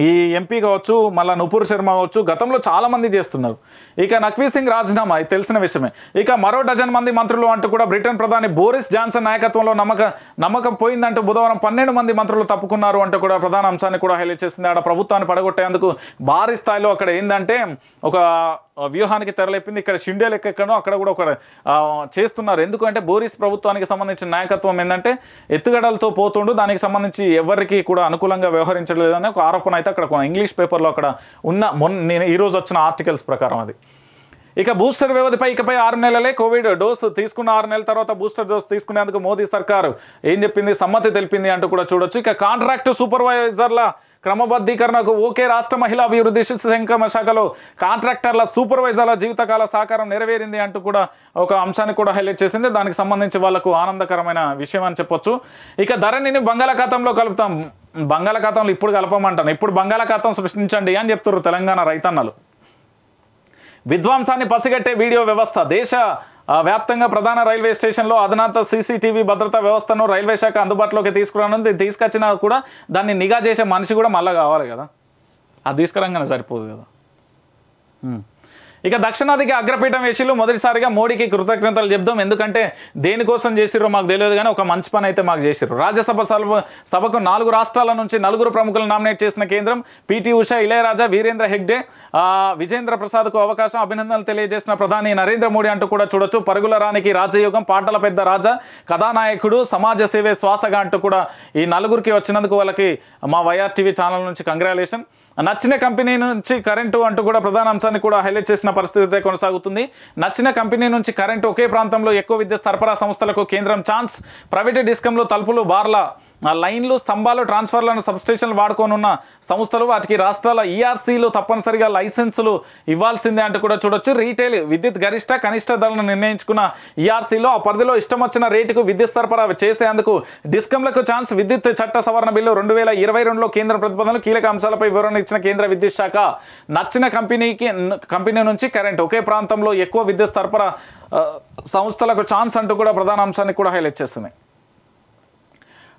ఈ ఎంపీ కావచ్చు, మళ్ళీ నుపూర్ శర్మ కావచ్చు, గతంలో చాలామంది చేస్తున్నారు. ఇక నఖ్వీ సింగ్ రాజీనామా, ఇది తెలిసిన విషయమే. ఇక మరో డజన్ మంది మంత్రులు అంటూ కూడా బ్రిటన్ ప్రధాని బోరిస్ జాన్సన్ నాయకత్వంలో నమ్మకం పోయిందంటూ బుధవారం 12 మంది మంత్రులు తప్పుకున్నారు అంటూ కూడా ప్రధాన అంశాన్ని కూడా హైలైట్ చేసింది. ఆడ ప్రభుత్వాన్ని పడగొట్టేందుకు భారీ స్థాయిలో అక్కడ ఏంటంటే ఒక వ్యూహానికి తెరలేపింది. ఇక్కడ షిండే లెక్క ఎక్కడో అక్కడ కూడా ఒక చేస్తున్నారు. ఎందుకంటే బోరిస్ ప్రభుత్వానికి సంబంధించిన నాయకత్వం ఏంటంటే ఎత్తుగడలతో పోతుండు, దానికి సంబంధించి ఎవరికి కూడా అనుకూలంగా వ్యవహరించలేదని ఒక ఆరోపణ అయితే అక్కడ ఇంగ్లీష్ పేపర్లో అక్కడ నేను ఈరోజు వచ్చిన ఆర్టికల్స్ ప్రకారం అది. ఇక బూస్టర్ వ్యవధిపై ఇకపై 6 నెలలే. కోవిడ్ డోసు తీసుకున్న 6 నెలల తర్వాత బూస్టర్ డోసు తీసుకునేందుకు మోదీ సర్కారు ఏం చెప్పింది? సమ్మతి తెలిపింది అంటూ కూడా చూడొచ్చు. ఇక కాంట్రాక్టు సూపర్వైజర్ల క్రమబద్ధీకరణకు ఓకే. రాష్ట్ర మహిళా అభివృద్ధి సంక్షేమ శాఖలో కాంట్రాక్టర్ల సూపర్వైజర్ల జీవితకాల సహకారం నెరవేరింది అంటూ కూడా ఒక అంశాన్ని కూడా హైలైట్ చేసింది. దానికి సంబంధించి వాళ్ళకు ఆనందకరమైన విషయం అని చెప్పొచ్చు. ఇక ధరణిని బంగాళాఖాతంలో కలుపుతాం. బంగాళాఖాతంలో ఇప్పుడు కలపమంటాను, ఇప్పుడు బంగాళాఖాతం సృష్టించండి అని చెప్తారు తెలంగాణ రైతన్నలు. విధ్వంసాన్ని పసిగట్టే వీడియో వ్యవస్థ, దేశ వ్యాప్తంగా ప్రధాన రైల్వే స్టేషన్లో అధునాత సీసీటీవీ భద్రతా వ్యవస్థను రైల్వే శాఖ అందుబాటులోకి తీసుకురానుంది. తీసుకొచ్చినా కూడా దాన్ని నిఘా చేసే మనిషి కూడా మళ్ళీ కావాలి కదా, అది తీసుకురంగానే సరిపోదు కదా. ఇక దక్షిణాదికి అగ్రపీఠం వేసిళ్ళు. మొదటిసారిగా మోడీకి కృతజ్ఞతలు చెప్దాం, ఎందుకంటే దేనికోసం చేసిరో మాకు తెలియదు కానీ ఒక మంచి పని అయితే మాకు చేసిర్రు. రాజ్యసభ సభకు 4 రాష్ట్రాల నుంచి 4 ప్రముఖులు నామినేట్ చేసిన కేంద్రం. పిటి ఉషా, ఇళయరాజా, వీరేంద్ర హెగ్డే, విజేంద్ర ప్రసాద్కు అవకాశం. అభినందనలు తెలియజేసిన ప్రధాని నరేంద్ర మోడీ అంటూ కూడా చూడొచ్చు. పరుగుల రానికి రాజయోగం, పాటల పెద్ద రాజా, కథానాయకుడు, సమాజ సేవే శ్వాసగా అంటూ కూడా ఈ 4 వచ్చినందుకు వాళ్ళకి మా వైఆర్ టీవీ ఛానల్ నుంచి కంగ్రాచులేషన్. నచ్చిన కంపెనీ నుంచి కరెంటు అంటూ కూడా ప్రధాన అంశాన్ని కూడా హైలైట్ చేసిన పరిస్థితి కొనసాగుతుంది. నచ్చిన కంపెనీ నుంచి కరెంటు, ఒకే ప్రాంతంలో ఎక్కువ విద్యుత్ సరఫరా సంస్థలకు కేంద్రం ఛాన్స్. ప్రైవేటు డిస్కంలో తలుపులు బార్ల ఆ లైన్లు, స్తంభాలు, ట్రాన్స్ఫార్మర్లను, సబ్స్టేషన్లు వాడుకోనున్న సంస్థలు వాటికి రాష్ట్రాల ఈఆర్సీలు తప్పనిసరిగా లైసెన్సులు ఇవ్వాల్సిందే అంటూ కూడా చూడొచ్చు. రీటైల్ విద్యుత్ గరిష్ట కనిష్ట ధరలను నిర్ణయించుకున్న ఈఆర్సీలో ఆ పరిధిలో ఇష్టం వచ్చిన రేటుకు విద్యుత్ సరఫరా చేసేందుకు డిస్కంలకు ఛాన్స్. విద్యుత్ చట్ట సవరణ బిల్లు 2022లో కేంద్ర ప్రతిపాదనలు కీలక అంశాలపై వివరణ ఇచ్చిన కేంద్ర విద్యుత్ శాఖ నచ్చిన కంపెనీ నుంచి కరెంట్ ఒకే ప్రాంతంలో ఎక్కువ విద్యుత్ సరఫరా సంస్థలకు ఛాన్స్ అంటూ కూడా ప్రధాన అంశాన్ని కూడా హైలైట్ చేస్తుంది.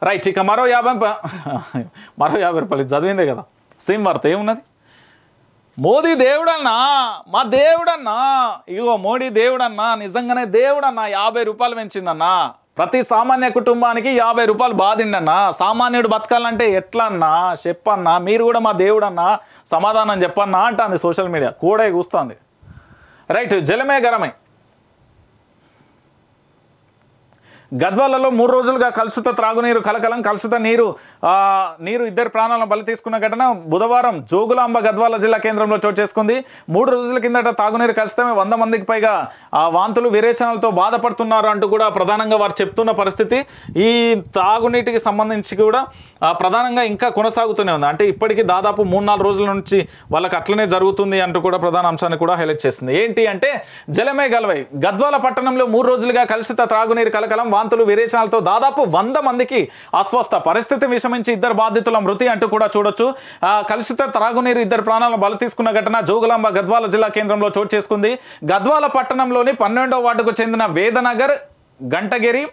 రైట్, ఇక మరో 50 రూపాయలు చదివిందే కదా, సేమ్ వార్త ఏమున్నది. మోదీ దేవుడన్నా, మా దేవుడన్నా, ఇగో మోడీ దేవుడన్నా, నిజంగానే దేవుడన్నా 50 రూపాయలు పెంచిండన్నా. ప్రతి సామాన్య కుటుంబానికి 50 రూపాయలు బాధిండన్నా. సామాన్యుడు బతకాలంటే ఎట్లన్నా చెప్పన్నా, మీరు కూడా మా దేవుడన్నా సమాధానం చెప్పన్నా అంటుంది సోషల్ మీడియా కూడా కూస్తుంది. రైట్, జలమే గరమే. గద్వాలలో 3 రోజులుగా కలుషిత త్రాగునీరు కలకలం. కలుషిత నీరు ఇద్దరు ప్రాణాలను బలి తీసుకున్న ఘటన బుధవారం జోగులాంబ గద్వాల జిల్లా కేంద్రంలో చోటు చేసుకుంది. 3 రోజుల కిందట తాగునీరు కలుషితమే 100 మందికి పైగా వాంతులు విరేచనాలతో బాధపడుతున్నారు అంటూ కూడా ప్రధానంగా వారు చెప్తున్న పరిస్థితి. ఈ తాగునీటికి సంబంధించి కూడా ప్రధానంగా ఇంకా కొనసాగుతూనే ఉంది. అంటే ఇప్పటికీ దాదాపు 3-4 రోజుల నుంచి వాళ్ళకి అట్లనే జరుగుతుంది అంటూ కూడా ప్రధాన అంశాన్ని కూడా హైలైట్ చేస్తుంది. ఏంటి అంటే జలమే గలవై. గద్వాల పట్టణంలో 3 రోజులుగా కలుషిత త్రాగునీరు కలకలం, వాంతులు విరేచనాలతో దాదాపు 100 మందికి అస్వస్థ పరిస్థితి విషమించి 2 బాధితుల మృతి అంటూ కూడా చూడొచ్చు. కలుషిత త్రాగునీరు 2 ప్రాణాలను బలి తీసుకున్న ఘటన జోగులాంబ గద్వాల జిల్లా కేంద్రంలో చోటు చేసుకుంది. గద్వాల పట్టణంలోని 12వ వార్డుకు చెందిన వేదనగర్, గంటగిరి,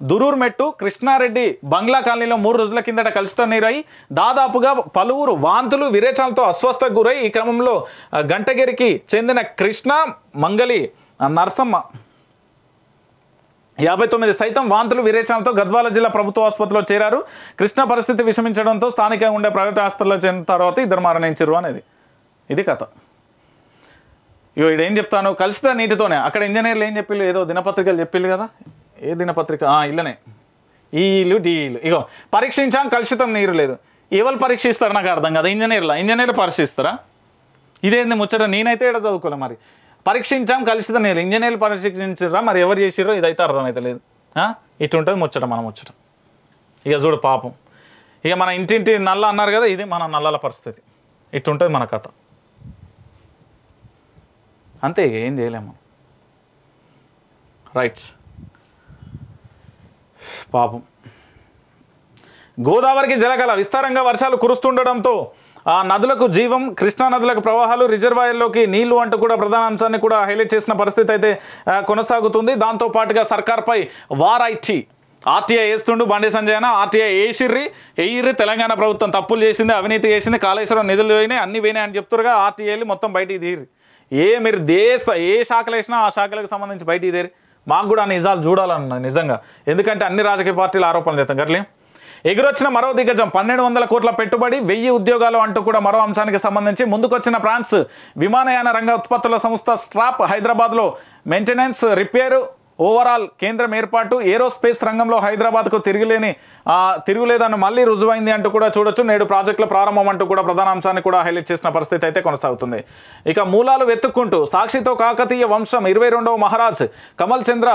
దురూర్మెట్టు, కృష్ణారెడ్డి బంగ్లా కాలనీలో 3 రోజుల కిందట కలుషిత నీరై దాదాపుగా పలువురు వాంతులు విరేచనాలతో అస్వస్థకు గురై ఈ క్రమంలో గంటగిరికి చెందిన కృష్ణ, మంగలి, నర్సమ్మ 59 సైతం వాంతులు విరేచనాలతో గద్వాల జిల్లా ప్రభుత్వ ఆసుపత్రిలో చేరారు. కృష్ణ పరిస్థితి విషమించడంతో స్థానికంగా ఉండే ప్రైవేట్ హాస్పిటల్లో చేరిన తర్వాత 2 మరణించారు అనేది ఇది కథ. ఇగో ఇదేం చెప్తాను, కలుషిత నీటితోనే అక్కడ ఇంజనీర్లు ఏం చెప్పిళ్ళు, ఏదో దినపత్రికలు చెప్పిళ్ళు కదా, ఏ దినపత్రిక, ఇల్లనే ఈ ఇల్లు డి ఇల్లు. ఇగో పరీక్షించాం కలుషితం నీరు లేదు. ఎవరు పరీక్షిస్తారు నాకు అర్థం కదా, ఇంజనీర్లు పరీక్షిస్తారా? ఇదేంది ముచ్చట, నేనైతే ఇక్కడ చదువుకోలే. మరి పరీక్షించాం కలుషిత నీరు, ఇంజనీర్లు పరీక్షించారా, మరి ఎవరు చేసిరో ఇదైతే అర్థమైతే లేదు. ఇటుంటుంది ముచ్చట మన ముచ్చట. ఇక చూడు పాపం, ఇక మన ఇంటింటి నల్ల అన్నారు కదా, ఇది మన నల్లల పరిస్థితి. ఇటుంటుంది మన కథ అంతే, ఇక ఏం చేయలేము. రైట్, పాపం. గోదావరికి జలకళ. విస్తారంగా వర్షాలు కురుస్తుండడంతో ఆ నదులకు జీవం. కృష్ణా నదులకు ప్రవాహాలు, రిజర్వాయర్లోకి నీళ్లు అంటూ కూడా ప్రధాన అంశాన్ని కూడా హైలైట్ చేసిన పరిస్థితి అయితే కొనసాగుతుంది. దాంతో పాటుగా సర్కార్పై వారైటీ ఆర్టీఐ వేస్తుండు బండి సంజయన. ఆర్టీఐ ఎయిర్రి తెలంగాణ ప్రభుత్వం తప్పులు చేసింది, అవినీతి చేసింది, కాళేశ్వరం నిధులు పోయినాయి, అన్ని పోయినాయి అని చెప్తారుగా. ఆర్టీఐలు మొత్తం బయటికి తీరి మీరు ఏ శాఖలు వేసినా ఆ శాఖలకు సంబంధించి బయటికి తీరి మాకు కూడా నిజాలు చూడాలన్నది నిజంగా. ఎందుకంటే అన్ని రాజకీయ పార్టీలు ఆరోపణలు చేస్తాం గట్లే. ఎగురొచ్చిన మరో దిగ్గజం 1200 కోట్ల పెట్టుబడి, 1000 ఉద్యోగాలు అంటూ కూడా మరో అంశానికి సంబంధించి ముందుకొచ్చిన ఫ్రాన్స్ విమానయాన రంగ ఉత్పత్తుల సంస్థ స్ట్రాప్ హైదరాబాద్లో మెయింటెనెన్స్, రిపేరు, ఓవరాల్ కేంద్రం ఏర్పాటు. ఏరోస్పేస్ రంగంలో హైదరాబాద్కు తిరుగులేదని మళ్ళీ రుజువైంది అంటూ కూడా చూడొచ్చు. నేడు ప్రాజెక్టుల ప్రారంభం అంటూ కూడా ప్రధాన అంశాన్ని కూడా హైలైట్ చేసిన పరిస్థితి అయితే కొనసాగుతుంది. ఇక మూలాలు వెతుక్కుంటూ సాక్షితో కాకతీయ వంశం 22వ మహారాజ్ కమల్ చంద్ర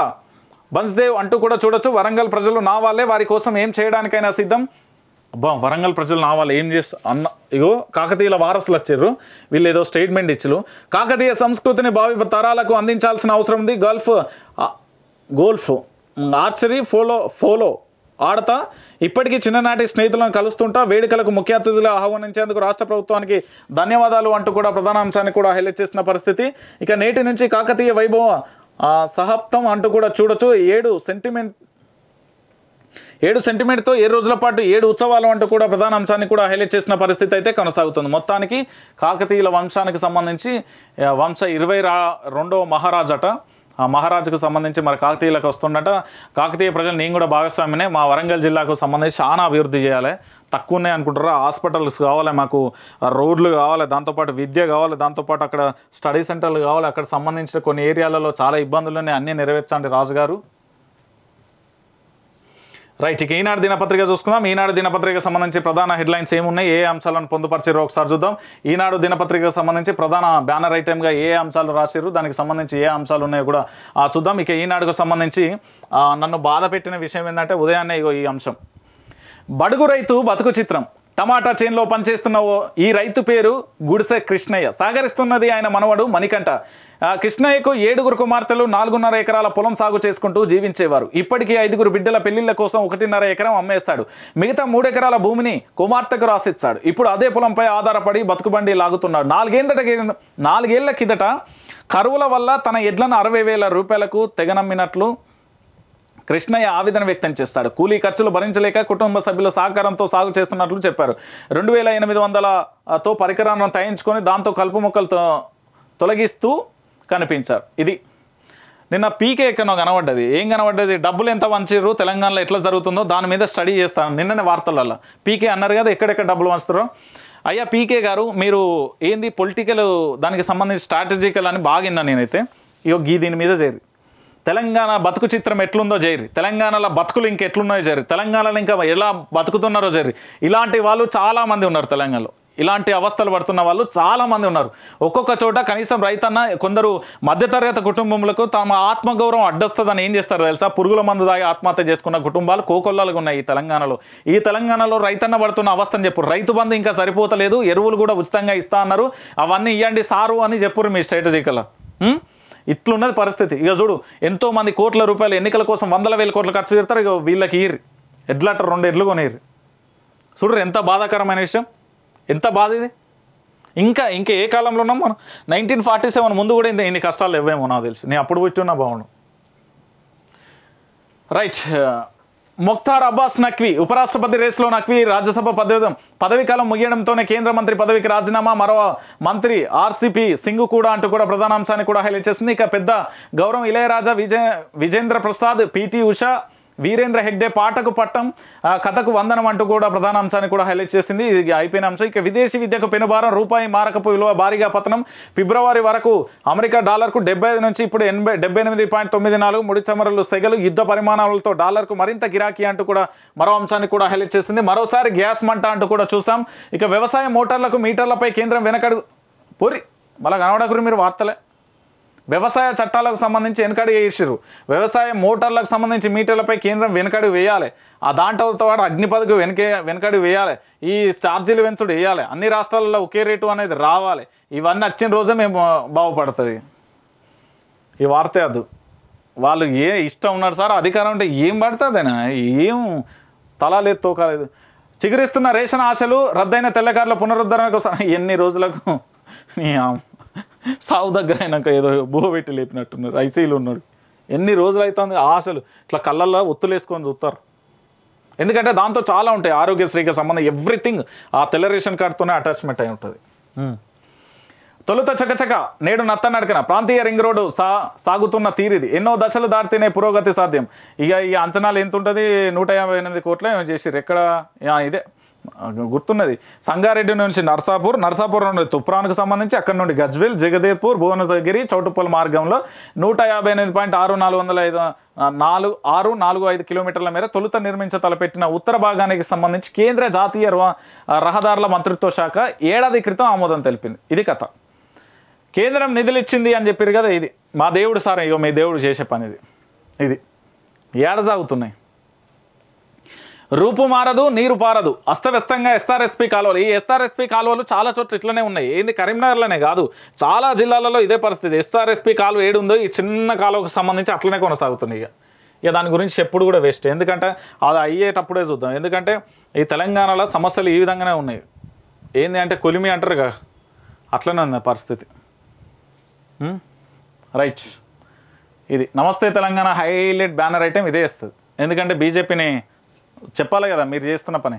బన్స్దేవ్ అంటూ కూడా చూడొచ్చు. వరంగల్ ప్రజలు నా వాళ్ళే, వారి కోసం ఏం చేయడానికైనా సిద్ధం. అబ్బా, వరంగల్ ప్రజలు నా వాళ్ళు ఏం అన్న. ఇగో కాకతీయుల వారసులు వచ్చారు, వీళ్ళు ఏదో స్టేట్మెంట్ ఇచ్చారు. కాకతీయ సంస్కృతిని భావి తరాలకు అందించాల్సిన అవసరం ఉంది. గోల్ఫ్, ఆర్చరీ, ఫోలో ఆడతా ఇప్పటికీ చిన్ననాటి స్నేహితులను కలుస్తుంటా. వేడుకలకు ముఖ్య అతిథులు ఆహ్వానించేందుకు రాష్ట్ర ప్రభుత్వానికి ధన్యవాదాలు అంటూ కూడా ప్రధాన అంశాన్ని కూడా హైలైట్ చేసిన పరిస్థితి. ఇక నేటి నుంచి కాకతీయ వైభవ సహప్తం అంటూ కూడా చూడొచ్చు. 7 సెంటిమెంట్తో 7 రోజుల పాటు 7 ఉత్సవాలు అంటూ కూడా ప్రధాన అంశాన్ని కూడా హైలైట్ చేసిన పరిస్థితి అయితే కొనసాగుతుంది. మొత్తానికి కాకతీయుల వంశానికి సంబంధించి వంశ 22వ మహారాజు అట. ఆ మహారాజుకు సంబంధించి మరి కాకతీయులకు వస్తుండట. కాకతీయ ప్రజలు నేను కూడా భాగస్వామినే. మా వరంగల్ జిల్లాకు సంబంధించి చాలా అభివృద్ధి చేయాలి, తక్కువ ఉన్నాయి అనుకుంటారా. హాస్పిటల్స్ కావాలి, మాకు రోడ్లు కావాలి, దాంతోపాటు విద్య కావాలి, దాంతోపాటు అక్కడ స్టడీ సెంటర్లు కావాలి. అక్కడ సంబంధించిన కొన్ని ఏరియాలలో చాలా ఇబ్బందులున్నాయి, అన్నీ నెరవేర్చండి రాజుగారు. రైట్, ఇక ఈనాడు దినపత్రిక చూసుకుందాం. ఈనాడు దినపత్రికకు సంబంధించి ప్రధాన హెడ్లైన్స్ ఏమున్నాయి, ఏ అంశాలను పొందుపరిచారో ఒకసారి చూద్దాం. ఈనాడు దినపత్రికకు సంబంధించి ప్రధాన బ్యానర్ ఐటెంగా ఏ అంశాలు రాశారు, దానికి సంబంధించి ఏ అంశాలు ఉన్నాయో కూడా చూద్దాం. ఇక ఈనాడుకు సంబంధించి నన్ను బాధ పెట్టిన విషయం ఏంటంటే ఉదయాన్నే ఇగో ఈ అంశం. బడుగు రైతు బతుకు చిత్రం. టమాటా చేనులో పనిచేస్తున్న ఈ రైతు పేరు గుడిసె కృష్ణయ్య. సహకరిస్తున్నది ఆయన మనవడు మణికంఠ. కృష్ణయ్యకు 7 కుమార్తెలు, 4.5 ఎకరాల పొలం సాగు చేసుకుంటూ జీవించేవారు. ఇప్పటికీ 5 బిడ్డల పెళ్లిళ్ల కోసం 1.5 ఎకరం అమ్మేశాడు. మిగతా 3 ఎకరాల భూమిని కుమార్తెకు రాసిచ్చాడు. ఇప్పుడు అదే పొలంపై ఆధారపడి బతుకుబండి లాగుతున్నాడు. 4 ఏళ్ల కిందట కరువుల వల్ల తన ఎడ్లను 60,000 రూపాయలకు తెగనమ్మినట్లు కృష్ణయ్య ఆవేదన వ్యక్తం చేస్తాడు. కూలీ ఖర్చులు భరించలేక కుటుంబ సభ్యుల సహకారంతో సాగు చేస్తున్నట్లు చెప్పారు. 2,800తో పరికరాలను తయారించుకొని దాంతో కలుపు మొక్కలతో తొలగిస్తూ కనిపించారు. ఇది నిన్న పీకే ఎక్కడో కనబడ్డది. ఏం కనబడ్డది? డబ్బులు ఎంత వంచిర్రు, తెలంగాణలో ఎట్లా జరుగుతుందో దాని మీద స్టడీ చేస్తాను. నిన్ననే వార్తలలో పీకే అన్నారు కదా ఎక్కడెక్కడ డబ్బులు వంచుతారో. అయ్యా పీకే గారు, మీరు ఏంది పొలిటికల్ దానికి సంబంధించి స్ట్రాటజికల్ అని బాగా విన్నా నేనైతే. ఇగో దీని మీద చేరి తెలంగాణ బతుకు చిత్రం ఎట్లుందో చేరి, తెలంగాణలో బతుకులు ఇంకెట్లున్నాయో చేరి, తెలంగాణలో ఇంకా ఎలా బతుకుతున్నారో చేరి. ఇలాంటి వాళ్ళు చాలామంది ఉన్నారు తెలంగాణలో. ఇలాంటి అవస్థలు పడుతున్న వాళ్ళు చాలామంది ఉన్నారు. ఒక్కొక్క చోట కనీసం రైతన్న కొందరు మధ్యతరగతి కుటుంబములకు తమ ఆత్మగౌరవం అడ్డొస్తుందని ఏం చేస్తారు తెలుసా? పురుగుల మందు దాగి ఆత్మహత్య చేసుకున్న కుటుంబాలు కోకొల్లాలుగా ఉన్నాయి ఈ తెలంగాణలో. ఈ తెలంగాణలో రైతన్న పడుతున్న అవస్థను చెప్పు. రైతు బంధు ఇంకా సరిపోతలేదు, ఎరువులు కూడా ఉచితంగా ఇస్తా అన్నారు. అవన్నీ ఇవ్వండి సారు అని చెప్పురు మీ స్ట్రాటజికల్. ఇట్లున్నది పరిస్థితి. ఇక చూడు, ఎంతోమంది కోట్ల రూపాయలు ఎన్నికల కోసం 100,000 కోట్లు ఖర్చు పెడతారు. ఇక వీళ్ళకి ఈరి ఎడ్లట 2 ఎడ్లు కొనేరు. చూడరు ఎంత బాధాకరమైన విషయం, ఎంత బాధ ఇది. ఇంకా ఏ కాలంలో ఉన్నాం మనం? 1947 ముందు కూడా ఇన్ని కష్టాలు ఇవ్వేమో నాకు తెలిసి. నేను అప్పుడు పుట్టున్నా బాగుండు. రైట్. ముఖ్తార్ అబ్బాస్ నఖ్వీ ఉపరాష్ట్రపతి రేసులో నఖ్వీ రాజ్యసభ పదవీకాలం ముగియడంతోనే కేంద్ర మంత్రి పదవికి రాజీనామా. మరో మంత్రి ఆర్సిపి సింగ్ కూడా అంటూ కూడా ప్రధానాంశాన్ని కూడా హైలైట్ చేసింది. ఇక పెద్ద గౌరవం ఇళయరాజా, విజేంద్ర ప్రసాద్, పిటి ఉషా, వీరేంద్ర హెగ్డే పాటకు పట్టం, కథకు వందనం అంటూ కూడా ప్రధానాంశాన్ని కూడా హైలైట్ చేసింది. ఇది అయిపోయిన అంశం. ఇక విదేశీ విద్యకు పెనుభారం, రూపాయి మారకపు విలువ భారీగా పతనం. ఫిబ్రవరి వరకు అమెరికా డాలర్కు 75 నుంచి ఇప్పుడు 78.94. ముడి చమురులు సెగలు, యుద్ధ పరిమాణాలతో డాలర్కు మరింత గిరాకీ అంటూ కూడా మరో అంశాన్ని కూడా హైలైట్ చేసింది. మరోసారి గ్యాస్ మంట అంటూ కూడా చూసాం. ఇక వ్యవసాయ మోటార్లకు మీటర్లపై కేంద్రం వెనకడుగు పోరి మళ్ళీ కనబడకురు మీరు వార్తలే. వ్యవసాయ చట్టాలకు సంబంధించి వెనకడుగు వేసిర్రు. వ్యవసాయ మోటార్లకు సంబంధించి మీటర్లపై కేంద్రం వెనకడుగు వేయాలి. ఆ దాంట్లో పాటు అగ్నిపథకు వెనకడుగు వేయాలి. ఈ ఛార్జీలు పెంచుడు వేయాలి. అన్ని రాష్ట్రాలలో ఒకే రేటు అనేది రావాలి. ఇవన్నీ వచ్చిన రోజే మేము బాగుపడుతుంది. ఈ వార్త అది వాళ్ళు ఇష్టం ఉన్నారు సార్ అధికారం అంటే ఏం పడుతుందేనా? ఏం తలా లేదు తోకాలేదు. చిగురిస్తున్న రేషన్ ఆశలు, రద్దయిన తెల్లకారుల పునరుద్ధరణ కోసం ఎన్ని రోజులకు సాగు దగ్గర అయినాక ఏదో బోబెట్టి లేపినట్టున్నారు. ఐసీలు ఉన్నాడు. ఎన్ని రోజులు అవుతుంది ఆశలు ఇట్లా కళ్ళల్లో ఒత్తులు వేసుకొని చూస్తారు. ఎందుకంటే దాంతో చాలా ఉంటాయి ఆరోగ్యశ్రీకి సంబంధం ఎవ్రీథింగ్ ఆ తెల్ల రేషన్ కార్డుతోనే అటాచ్మెంట్ అయి ఉంటుంది. తొలుత చకచక నేడు నత్తనడకన ప్రాంతీయ రింగ్ రోడ్డు సాగుతున్న తీరిది. ఎన్నో దశలు దాటితేనే పురోగతి సాధ్యం. ఇక ఈ అంచనాలు ఎంత ఉంటుంది? 158 కోట్లు ఏమో చేసిర్రు. ఎక్కడ ఇదే గుర్తున్నది. సంగారెడ్డి నుంచి నర్సాపూర్ నుండి తుప్రాన్కు సంబంధించి అక్కడ నుండి గజ్వేల్, జగదేవ్పూర్, భువనగిరి, చౌటుప్పల్ మార్గంలో 158.645 కిలోమీటర్ల మేర తొలుత తలపెట్టిన ఉత్తర భాగానికి సంబంధించి కేంద్ర జాతీయ రహదారుల మంత్రిత్వ శాఖ ఏడాది క్రితం ఆమోదం తెలిపింది. ఇది కథ. కేంద్రం నిధులు ఇచ్చింది అని చెప్పారు కదా. ఇది మా దేవుడు సార్, అయ్యో మీ దేవుడు చేసే పని ఇది ఏడ సాగుతున్నాయి. రూపు మారదు, నీరు పారదు. అస్తవ్యస్తంగా ఎస్ఆర్ఎస్పీ కాలువలు. ఈ ఎస్ఆర్ఎస్పీ కాలువలు చాలా చోట్ల ఇట్లనే ఉన్నాయి. ఏంది కరీంనగర్లోనే కాదు, చాలా జిల్లాలలో ఇదే పరిస్థితి. ఎస్ఆర్ఎస్పీ కాలువ ఏడుందో ఈ చిన్న కాలువకు సంబంధించి అట్లనే కొనసాగుతున్నాయి. ఇక దాని గురించి ఎప్పుడు కూడా వేస్ట్. ఎందుకంటే అది అయ్యేటప్పుడే చూద్దాం. ఎందుకంటే ఈ తెలంగాణలో సమస్యలు ఈ విధంగానే ఉన్నాయి. ఏంది అంటే కొలిమి అంటారు కదా, అట్లనే ఉంది పరిస్థితి. రైట్. ఇది నమస్తే తెలంగాణ హైలైట్ బ్యానర్ ఐటెం ఇదే ఇస్తుంది. ఎందుకంటే బీజేపీని చెప్పాలి కదా మీరు చేస్తున్న పని.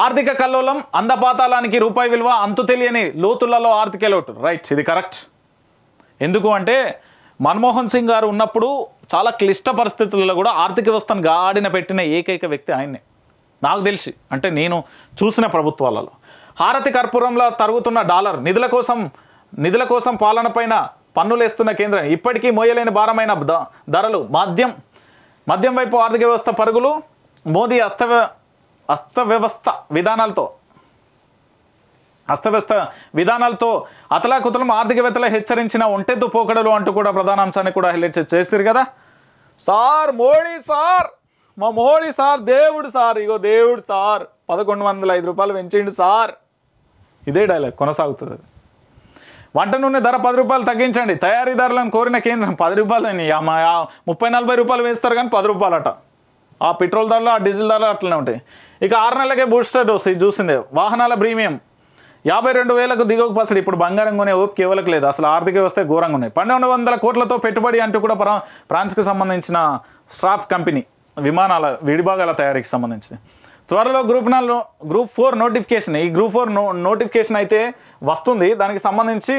ఆర్థిక కల్లోలం, అందపాతాలానికి రూపాయి విలువ, అంతు తెలియని లోతులలో ఆర్థిక లోటు. రైట్, ఇది కరెక్ట్. ఎందుకు అంటే మన్మోహన్ సింగ్ గారు ఉన్నప్పుడు చాలా క్లిష్ట పరిస్థితుల్లో కూడా ఆర్థిక వ్యవస్థను గాడిన పెట్టిన ఏకైక వ్యక్తి ఆయన్నే నాకు తెలిసి. అంటే నేను చూసిన ప్రభుత్వాలలో హారతి కర్పూరంలో తరుగుతున్న డాలర్, నిధుల కోసం పాలనపైన పన్నులేస్తున్న కేంద్రం, ఇప్పటికీ మోయలేని భారమైన ధరలు, మద్యం వైపు ఆర్థిక వ్యవస్థ పరుగులు, మోదీ అస్తవ్యస్త విధానాలతో అతలాకుతలం, ఆర్థికవేత్తలు హెచ్చరించిన ఒంటెద్దు పోకడలు అంటూ కూడా ప్రధానాంశాన్ని కూడా హైలైట్ చేస్తారు కదా. సార్ మోడీ సార్ మా మోడీ సార్ దేవుడు సార్, ఇగో దేవుడు సార్, 1105 రూపాయలు పెంచిండు సార్. ఇదే డైలాగ్ కొనసాగుతుంది. అది వంట నూనె ధర 10 రూపాయలు తగ్గించండి, తయారీదారులను కోరిన కేంద్రం. 10 రూపాయలు 30-40 రూపాయలు వేస్తారు కానీ 10 రూపాయలట. ఆ పెట్రోల్ ధరలు, ఆ డీజిల్ ధరలు అట్లనే ఉంటాయి. ఇక 6 నెలలకే బూస్టర్ డోస్, ఇది చూసిందే. వాహనాల ప్రీమియం 52,000కు దిగువకు పసడి. ఇప్పుడు బంగారం కొనే ఓపిక ఎవరికి లేదు. అసలు ఆర్థిక వ్యవస్థ ఘోరంగా ఉన్నాయి. 1200 కోట్లతో పెట్టుబడి అంటూ కూడా ఫ్రాన్స్కి సంబంధించిన స్టాఫ్ కంపెనీ విమానాల విడిభాగాల తయారీకి సంబంధించి. త్వరలో గ్రూప్ 4 నోటిఫికేషన్. ఈ గ్రూప్ 4 నోటిఫికేషన్ అయితే వస్తుంది. దానికి సంబంధించి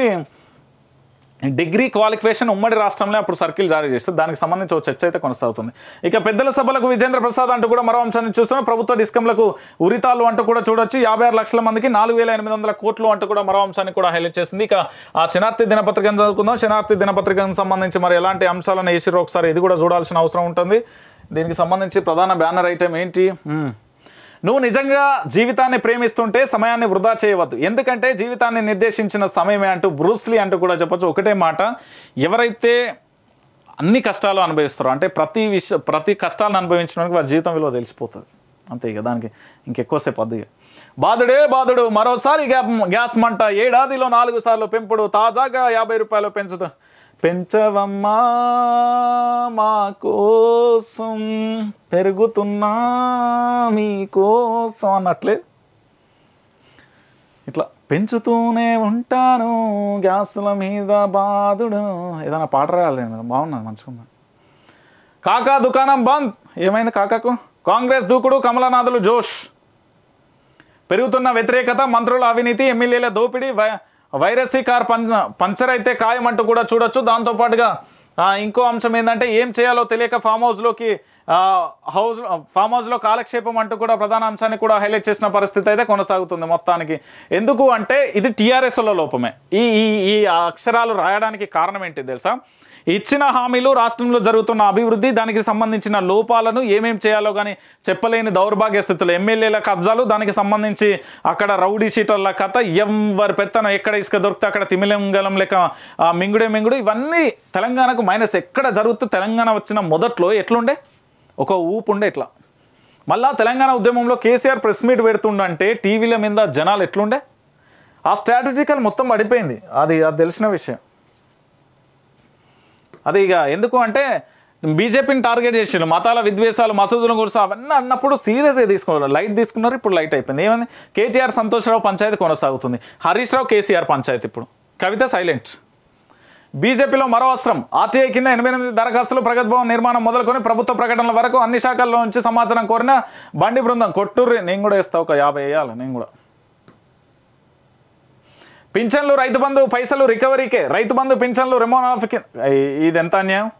డిగ్రీ క్వాలిఫికేషన్ ఉమ్మడి రాష్ట్రంలో అప్పుడు సర్కిల్ జారీ చేస్తారు. దానికి సంబంధించి ఒక చర్చ అయితే కొనసాగుతుంది. ఇక పెద్దల సభలకు విజేంద్ర ప్రసాద్ అంటూ కూడా మరో అంశాన్ని చూస్తున్నాం. ప్రభుత్వ డిస్కంలకు ఉరితాలు అంటూ కూడా చూడొచ్చు. 56 లక్షల మందికి 4,800 కోట్లు అంటూ కూడా మరో అంశాన్ని కూడా హైలైట్ చేసింది. ఇక ఆ శనార్థి దినపత్రికను చదువుకుందాం. శనార్థి దినపత్రికకు సంబంధించి మరి ఎలాంటి అంశాలను వేసిరో ఒకసారి ఇది కూడా చూడాల్సిన అవసరం ఉంటుంది. దీనికి సంబంధించి ప్రధాన బ్యానర్ ఐటెం ఏంటి? నువ్వు నిజంగా జీవితాన్ని ప్రేమిస్తుంటే సమయాన్ని వృధా చేయవద్దు, ఎందుకంటే జీవితాన్ని నిర్దేశించిన సమయమే అంటూ బ్రూస్లీ అంటూ కూడా చెప్పొచ్చు. ఒకటే మాట, ఎవరైతే అన్ని కష్టాలు అనుభవిస్తారో, అంటే ప్రతి కష్టాలను అనుభవించడానికి వారి జీవితం విలువ తెలిసిపోతుంది అంతే. ఇక దానికి ఇంకెక్కువసేపు అద్దు. బాధుడే బాధుడు, మరోసారి గ్యాస్ మంట, ఏడాదిలో 4 సార్లు పెంపుడు, తాజాగా 50 రూపాయలు పెంచవమ్మా మా కోసం, పెరుగుతున్నా మీకోసం అన్నట్లే ఇట్లా పెంచుతూనే ఉంటాను గ్యాసుల మీద బాధుడు. ఏదైనా పాట రాయాలి, బాగున్నది, మంచిగా. కాకా దుకాణం బంద్. ఏమైంది కాకాకు? కాంగ్రెస్ దూకుడు, కమలనాథులు జోష్. పెరుగుతున్న వ్యతిరేకత, మంత్రుల అవినీతి, ఎమ్మెల్యేల దోపిడీ, వైరసీ కార్ పంచర్ అయితే ఖాయమంటూ కూడా చూడొచ్చు. దాంతోపాటుగా ఇంకో అంశం ఏంటంటే, ఏం చేయాలో తెలియక ఫామ్ హౌస్లో కాలక్షేపం అంటూ కూడా ప్రధాన అంశాన్ని కూడా హైలైట్ చేసిన పరిస్థితి అయితే కొనసాగుతుంది మొత్తానికి. ఎందుకు అంటే ఇది టీఆర్ఎస్లో లోపమే. ఈ అక్షరాలు రాయడానికి కారణం ఏంటి తెలుసా? ఇచ్చిన హామీలు, రాష్ట్రంలో జరుగుతున్న అభివృద్ధి, దానికి సంబంధించిన లోపాలను ఏమేం చేయాలో కానీ చెప్పలేని దౌర్భాగ్య స్థితులు, ఎమ్మెల్యేల కబ్జాలు, దానికి సంబంధించి అక్కడ రౌడీ షీటర్ల కథ, ఎవరి పెత్తనం, ఎక్కడ ఇసుక దొరికితే అక్కడ తిమిలంగలం లెక్క మింగుడు, ఇవన్నీ తెలంగాణకు మైనస్. ఎక్కడ జరుగుతూ తెలంగాణ వచ్చిన మొదట్లో ఎట్లుండే? ఒక ఊపు ఉండే ఇట్లా. మళ్ళా తెలంగాణ ఉద్యమంలో కేసీఆర్ ప్రెస్ మీట్ పెడుతుండంటే టీవీల మీద జనాలు ఎట్లుండే? ఆ స్ట్రాటజికల్ మొత్తం పడిపోయింది. అది తెలిసిన విషయం. అది ఇక ఎందుకు అంటే బీజేపీని టార్గెట్ చేసారు. మతాల విద్వేషాలు, మసూదుల గురుసు అవన్నీ అన్నప్పుడు సీరియస్గా తీసుకోవాలి. లైట్ తీసుకున్నారు, ఇప్పుడు లైట్ అయిపోయింది. ఏమైంది? కేటీఆర్ సంతోష్రావు పంచాయతీ కొనసాగుతుంది. హరీష్ రావు కేసీఆర్ పంచాయతీ ఇప్పుడు. కవిత సైలెంట్. బీజేపీలో మరో అస్త్రం. ఆర్టీఐ కింద 88 దరఖాస్తులు, ప్రగతి భవన్ నిర్మాణం మొదలుకొని ప్రభుత్వ ప్రకటనల వరకు అన్ని శాఖల్లో నుంచి సమాచారం కోరిన బండి బృందం. కొట్టూరి నేను కూడా వేస్తావు, ఒక 50 వేయాలి నేను కూడా. పింఛన్లు, రైతు బంధు పైసలు రికవరీకే. రైతు బంధు, పింఛన్లు, రిమోనాఫీకి. ఇది ఎంత అన్యాయం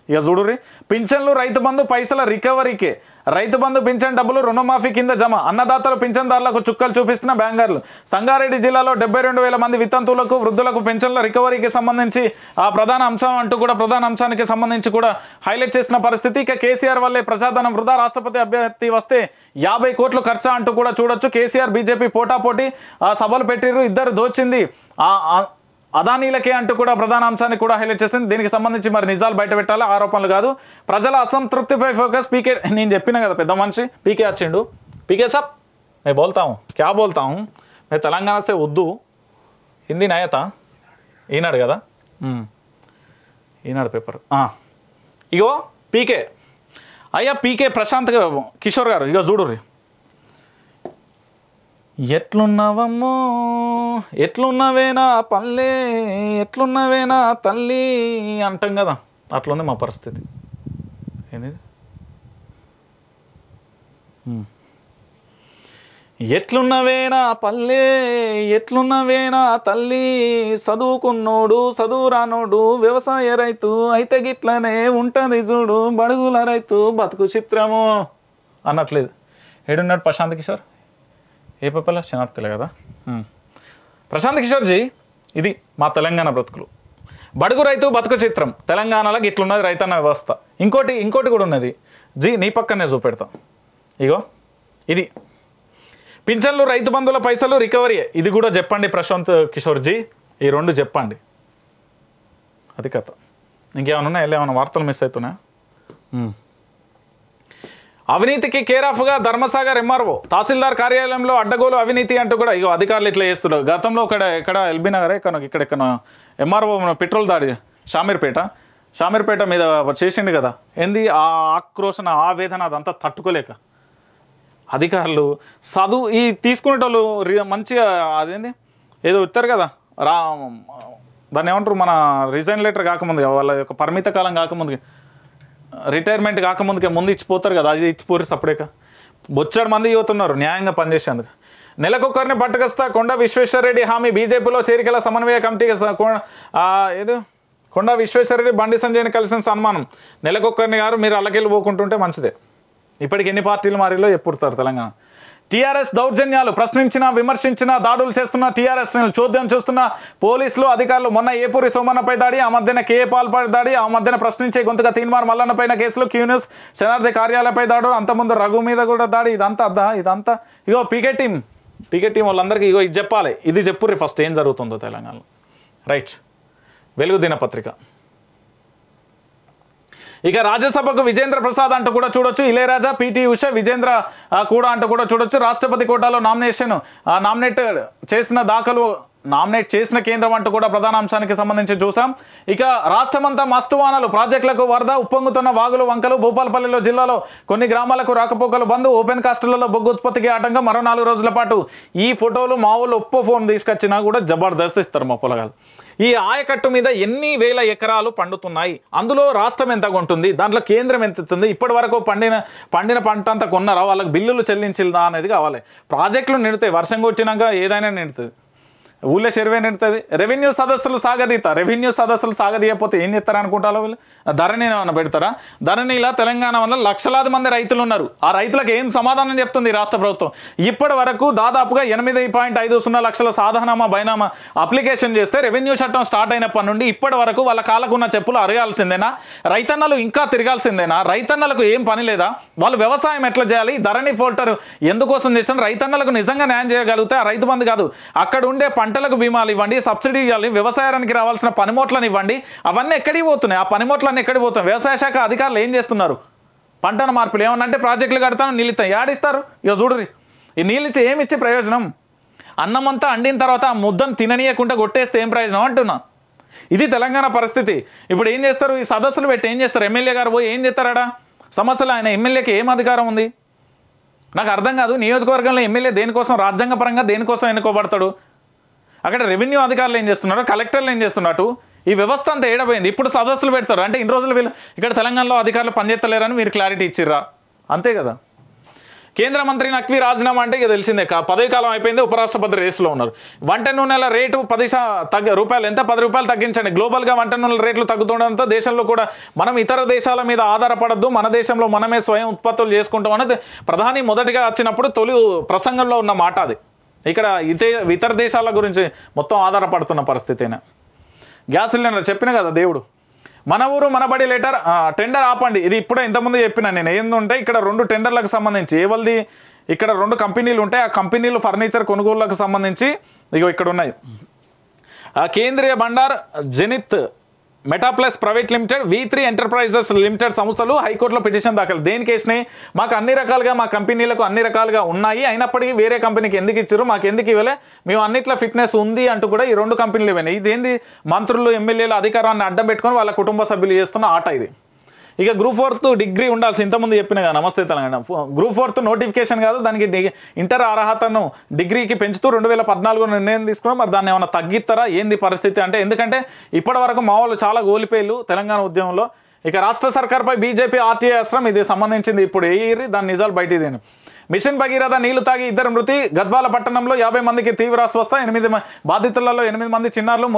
ఇక చూడుర్రి. పింఛన్లు, రైతు బంధు పైసల రికవరీకే. రైతు బంధు పింఛన్ డబ్బులు రుణమాఫీ కింద జమ. అన్నదాతలు పింఛన్దారులకు చుక్కలు చూపిస్తున్న బ్యాంకర్లు. సంగారెడ్డి జిల్లాలో 72,000 మంది వితంతువులకు, వృద్ధులకు పింఛన్ల రికవరీకి సంబంధించి ఆ ప్రధాన అంశం అంటూ కూడా ప్రధాన అంశానికి సంబంధించి కూడా హైలైట్ చేసిన పరిస్థితి. ఇక కేసీఆర్ వల్లే ప్రజాధనం వృధా, రాష్ట్రపతి అభ్యర్థి వస్తే 50 కోట్లు ఖర్చు అంటూ కూడా చూడొచ్చు. కేసీఆర్ బీజేపీ పోటాపోటీ సభలు పెట్టిర్రు, ఇద్దరు దోచింది అదానీలకే అంటూ కూడా ప్రధాన అంశాన్ని కూడా హైలైట్ చేసింది. దీనికి సంబంధించి మరి నిజాలు బయట పెట్టాలి, ఆరోపణలు కాదు. ప్రజల అసంతృప్తిపై ఫోకస్. పీకే నేను చెప్పిన కదా పెద్ద మనిషి పీకే వచ్చిండు. పీకే సాబ్ मैं बोलता हूँ क्या बोलता हूँ मैं తెలంగాణ से ఉర్దూ హిందీ నయత ఈనాడు కదా ఈనాడు పేపర్ ఇగో పీకే అయ్యా పీకే ప్రశాంత్ కిషోర్ గారు ఇగో చూడుర్రి. ఎట్లున్నవమ్మో ఎట్లున్నవేనా పల్లె ఎట్లున్నవేనా తల్లి అంటాం కదా, అట్లుంది మా పరిస్థితి. ఏంది ఎట్లున్నవేనా పల్లె ఎట్లున్నవేనా తల్లి, చదువుకున్నోడు చదువు రానోడు వ్యవసాయ రైతు అయితే గిట్లనే ఉంటుంది చూడు బడుగుల రైతు బతుకు చిత్రము అన్నట్లేదు. ఏడున్నాడు ప్రశాంత్ కిషోర్? ఏ పేపర్లో? శనార్థిలే కదా. ప్రశాంత్ కిషోర్ జీ, ఇది మా తెలంగాణ బ్రతుకులు. బడుగు రైతు బతుకు చిత్రం, తెలంగాణలో ఇట్లున్నది రైతన్న వ్యవస్థ. ఇంకోటి కూడా ఉన్నది జీ, నీ పక్కనే చూపెడతాం. ఇగో ఇది పింఛన్లు, రైతు బంధువుల పైసలు రికవరీ. ఇది కూడా చెప్పండి ప్రశాంత్ కిషోర్ జీ, ఈ రెండు చెప్పండి. అది కథ. ఇంకేమైనా ఉన్నాయి? ఏమైనా వార్తలు మిస్ అవుతున్నాయా? అవినీతికి కేర్ ఆఫ్గా ధర్మసాగర్ ఎంఆర్ఓ తహసీల్దార్ కార్యాలయంలో అడ్డగోలు అవినీతి అంటూ కూడా ఇగో అధికారులు ఇట్లా చేస్తున్నారు. గతంలో ఇక్కడ ఎల్బీ నగర్ ఇక్కడ ఎంఆర్ఓ పెట్రోల్ దాడి షామీర్పేట మీద చేసిండు కదా, ఏంది ఆ ఆక్రోషణ ఆవేదన అదంతా తట్టుకోలేక అధికారులు చదువు ఈ తీసుకునేటోళ్ళు మంచిగా అదేంది ఏదో ఇస్తారు కదా దాన్ని ఏమంటారు, మన రిజైన్ లెటర్ కాకముందు వాళ్ళ యొక్క పరిమిత కాలం కాకముందుకి రిటైర్మెంట్ కాకముందుకే ముందు ఇచ్చిపోతారు కదా, అది ఇచ్చిపోరు సపరేక బొచ్చాడు మంది యువతున్నారు న్యాయంగా పనిచేసేందుకు. నెలకొకరిని పట్టుకొస్తా కొండ విశ్వేశ్వరరెడ్డి హామీ బీజేపీలో చేరికల సమన్వయ కమిటీకి ఏదో కొండ విశ్వేశ్వరరెడ్డి బండి సంజయ్ని కలిసిన సన్మానం. నెలకొకరిని గారు మీరు అల్లకెళ్ళి పోకుంటుంటే మంచిదే. ఇప్పటికి ఎన్ని పార్టీలు మారిలో ఎప్పుడుతారు తెలంగాణ. టీఆర్ఎస్ దౌర్జన్యాలు ప్రశ్నించినా విమర్శించినా దాడులు చేస్తున్న టీఆర్ఎస్ చోద్యం చూస్తున్న పోలీసులు అధికారులు. మొన్న ఏపూరి సోమన్నపై దాడి, ఆ మధ్యన కేఏ పాల్పై దాడి, ఆ మధ్యన ప్రశ్నించే గొంతుగా తీన్మార్ మల్లన్న పైన కేసులు, క్యూనిస్ శనార్థి కార్యాలయపై దాడు, అంతకుముందు రఘు మీద కూడా దాడి. ఇదంతా ఇగో పీకే టీం వాళ్ళందరికీ ఇగో ఇది చెప్పాలి, ఇది చెప్పుర్రి ఫస్ట్ ఏం జరుగుతుందో తెలంగాణలో. రైట్. వెలుగు దినపత్రిక. ఇక రాజ్యసభకు విజేంద్ర ప్రసాద్ అంటూ కూడా చూడొచ్చు. ఇళయరాజా, పిటి ఉష, విజేంద్ర కూడా అంటూ కూడా చూడొచ్చు. రాష్ట్రపతి కోటాలో నామినేట్ చేసిన కేంద్రం అంటూ కూడా ప్రధాన అంశానికి సంబంధించి చూసాం. ఇక రాష్ట్రమంతా మస్తువానలు, ప్రాజెక్టులకు వరద, ఉప్పొంగుతున్న వాగులు వంకలు. భూపాలపల్లిలో జిల్లాలో కొన్ని గ్రామాలకు రాకపోకలు బంద్. ఓపెన్ కాస్టులలో బొగ్గు ఉత్పత్తికి ఆటంకం. మరో 4 రోజుల పాటు ఈ ఫోటోలు మా ఊళ్ళు ఒప్పో ఫోన్ తీసుకొచ్చినా కూడా జబర్దస్త్ ఇస్తారు మా పొలగాలు. ఈ ఆయకట్టు మీద ఎన్ని వేల ఎకరాలు పండుతున్నాయి, అందులో రాష్ట్రం ఎంత కొంటుంది, దాంట్లో కేంద్రం ఎంత ఇస్తుంది, ఇప్పటి వరకు పండిన పంట అంతా కొన్నారా, వాళ్ళకి బిల్లులు చెల్లించిందా అనేది కావాలి. ప్రాజెక్టులు నిండుతాయి, వర్షం కొట్టినాక ఏదైనా నిండుతుంది, ఊళ్ళో చెరువే నిండుతుంది. రెవెన్యూ సదస్సులు సాగదీయకపోతే ఏం చేస్తారా అనుకుంటారో వీళ్ళు. ధరణి ఏమన్నా పెడతారా? ధరణిలా తెలంగాణ వల్ల లక్షలాది మంది రైతులు ఉన్నారు. ఆ రైతులకు ఏం సమాధానం చెప్తుంది రాష్ట్ర ప్రభుత్వం? ఇప్పటి వరకు దాదాపుగా 8.50 లక్షల సాధనామా బైనామా అప్లికేషన్ చేస్తే రెవెన్యూ చట్టం స్టార్ట్ అయినప్పటి నుండి ఇప్పటి వరకు వాళ్ళ కాళ్ళకున్న చెప్పులు అరగాల్సిందేనా? రైతన్నలు ఇంకా తిరగాల్సిందేనా? రైతన్నలకు ఏం పని లేదా? వాళ్ళు వ్యవసాయం ఎట్లా చేయాలి? ధరణి పోర్టల్ ఎందుకోసం చేస్తాను? రైతన్నలకు నిజంగా న్యాయం చేయగలిగితే ఆ రైతు బంధు కాదు, అక్కడ ఉండే పంటలకు బీమాలు ఇవ్వండి, సబ్సిడీ ఇవ్వాలి, వ్యవసాయానికి రావాల్సిన పనిముట్లను ఇవ్వండి. అవన్నీ ఎక్కడికి పోతున్నాయి? ఆ పనిముట్లన్నీ ఎక్కడికి పోతున్నాయి? వ్యవసాయ శాఖ అధికారులు ఏం చేస్తున్నారు? పంటల మార్పులు ఏమన్నా అంటే ప్రాజెక్టులు కడతాను, నీళ్ళు ఇస్తాను, ఏడిస్తారు? ఇక చూడరి, ఈ నీళ్ళు ఇచ్చి ఏమిచ్చే ప్రయోజనం? అన్నమంతా అండిన తర్వాత ఆ ముద్దను తిననీయకుండా కొట్టేస్తే ఏం ప్రయోజనం అంటున్నా. ఇది తెలంగాణ పరిస్థితి. ఇప్పుడు ఏం చేస్తారు? ఈ సదస్సులు పెట్టి ఏం చేస్తారు? ఎమ్మెల్యే గారు పోయి ఏం చేస్తారా సమస్యలు? ఆయన ఎమ్మెల్యేకి ఏం అధికారం ఉంది నాకు అర్థం కాదు. నియోజకవర్గంలో ఎమ్మెల్యే దేనికోసం, రాజ్యాంగపరంగా దేనికోసం ఎన్నుకోబడతాడు? అక్కడ రెవెన్యూ అధికారులు ఏం చేస్తున్నారు, కలెక్టర్లు ఏం చేస్తున్నట్టు? ఈ వ్యవస్థ అంతా ఏడపోయింది. ఇప్పుడు సదస్సులు పెడతారు అంటే ఇన్ని రోజులు వీళ్ళు ఇక్కడ తెలంగాణలో అధికారులు పనిచేస్తలేరని మీరు క్లారిటీ ఇచ్చిర్రా? అంతే కదా. కేంద్ర మంత్రి నక్వీ రాజీనామా అంటే ఇక తెలిసిందే, పదవి కాలం అయిపోయింది, ఉపరాష్ట్రపతి రేసులో ఉన్నారు. వంట నూనెల రేటు 10 రూపాయలు, ఎంత 10 రూపాయలు తగ్గించండి. గ్లోబల్గా వంట నూనెల రేట్లు తగ్గుతుండడంతో దేశంలో కూడా మనం ఇతర దేశాల మీద ఆధారపడద్దు, మన దేశంలో మనమే స్వయం ఉత్పత్తులు చేసుకుంటాం అనేది ప్రధాని మొదటిగా వచ్చినప్పుడు తొలి ప్రసంగంలో ఉన్న మాట అది. ఇక్కడ ఇతర దేశాల గురించి మొత్తం ఆధారపడుతున్న పరిస్థితేనే. గ్యాస్ సిలిండర్ చెప్పిన కదా దేవుడు, మన ఊరు మనబడి లెటర్ టెండర్ ఆపండి. ఇది ఇప్పుడే ఇంతకుముందు చెప్పిన నేను. ఏంటంటే ఇక్కడ 2 టెండర్లకు సంబంధించి ఏవల్ది ఇక్కడ 2 కంపెనీలు ఉంటాయి. ఆ కంపెనీలు ఫర్నిచర్ కొనుగోళ్లకు సంబంధించి ఇగో ఇక్కడ ఉన్నాయి. Kendriya Bhandar, Zenith Metaplus private limited, V3 enterprises limited సంస్థలు హైకోర్టులో పిటిషన్ దాఖలు. దేనికి వేసినాయి? మాకు అన్ని రకాలుగా, మా కంపెనీలకు అన్ని రకాలుగా ఉన్నాయి, అయినప్పటికీ వేరే కంపెనీకి ఎందుకు ఇచ్చారు, మాకు ఎందుకు ఇవ్వలే, మేము అన్నిట్లో ఫిట్నెస్ ఉంది అంటూ కూడా ఈ 2 కంపెనీలు ఇవ్వనాయి. ఇదేంది? మంత్రులు ఎమ్మెల్యేల అధికారాన్ని అడ్డం పెట్టుకొని వాళ్ళ కుటుంబ సభ్యులు చేస్తున్న ఆట ఇది. ఇక గ్రూప్ 4 డిగ్రీ ఉండాల్సి ఇంతకుముందు చెప్పిన కదా, నమస్తే తెలంగాణ. గ్రూప్ 4 నోటిఫికేషన్ కాదు, దానికి ఇంటర్ అర్హతను డిగ్రీకి పెంచుతూ 2014 నిర్ణయం తీసుకున్నాం. మరి దాన్ని ఏమైనా తగ్గిస్తారా ఏంది పరిస్థితి అంటే? ఎందుకంటే ఇప్పటి వరకు మా వాళ్ళు చాలా గోలిపోయిలు తెలంగాణ ఉద్యమంలో. ఇక రాష్ట్ర సర్కార్పై బీజేపీ ఆర్టీఐ అస్త్రం, ఇది సంబంధించింది ఇప్పుడు ఏరి దాని నిజాలు బయట దేని. మిషన్ భగీరథ నీళ్లు తాగి 2 మృతి. గద్వాల పట్టణంలో 50 మందికి తీవ్ర అస్వస్థ, 8 బాధితులలో 8 మంది చిన్నారులు.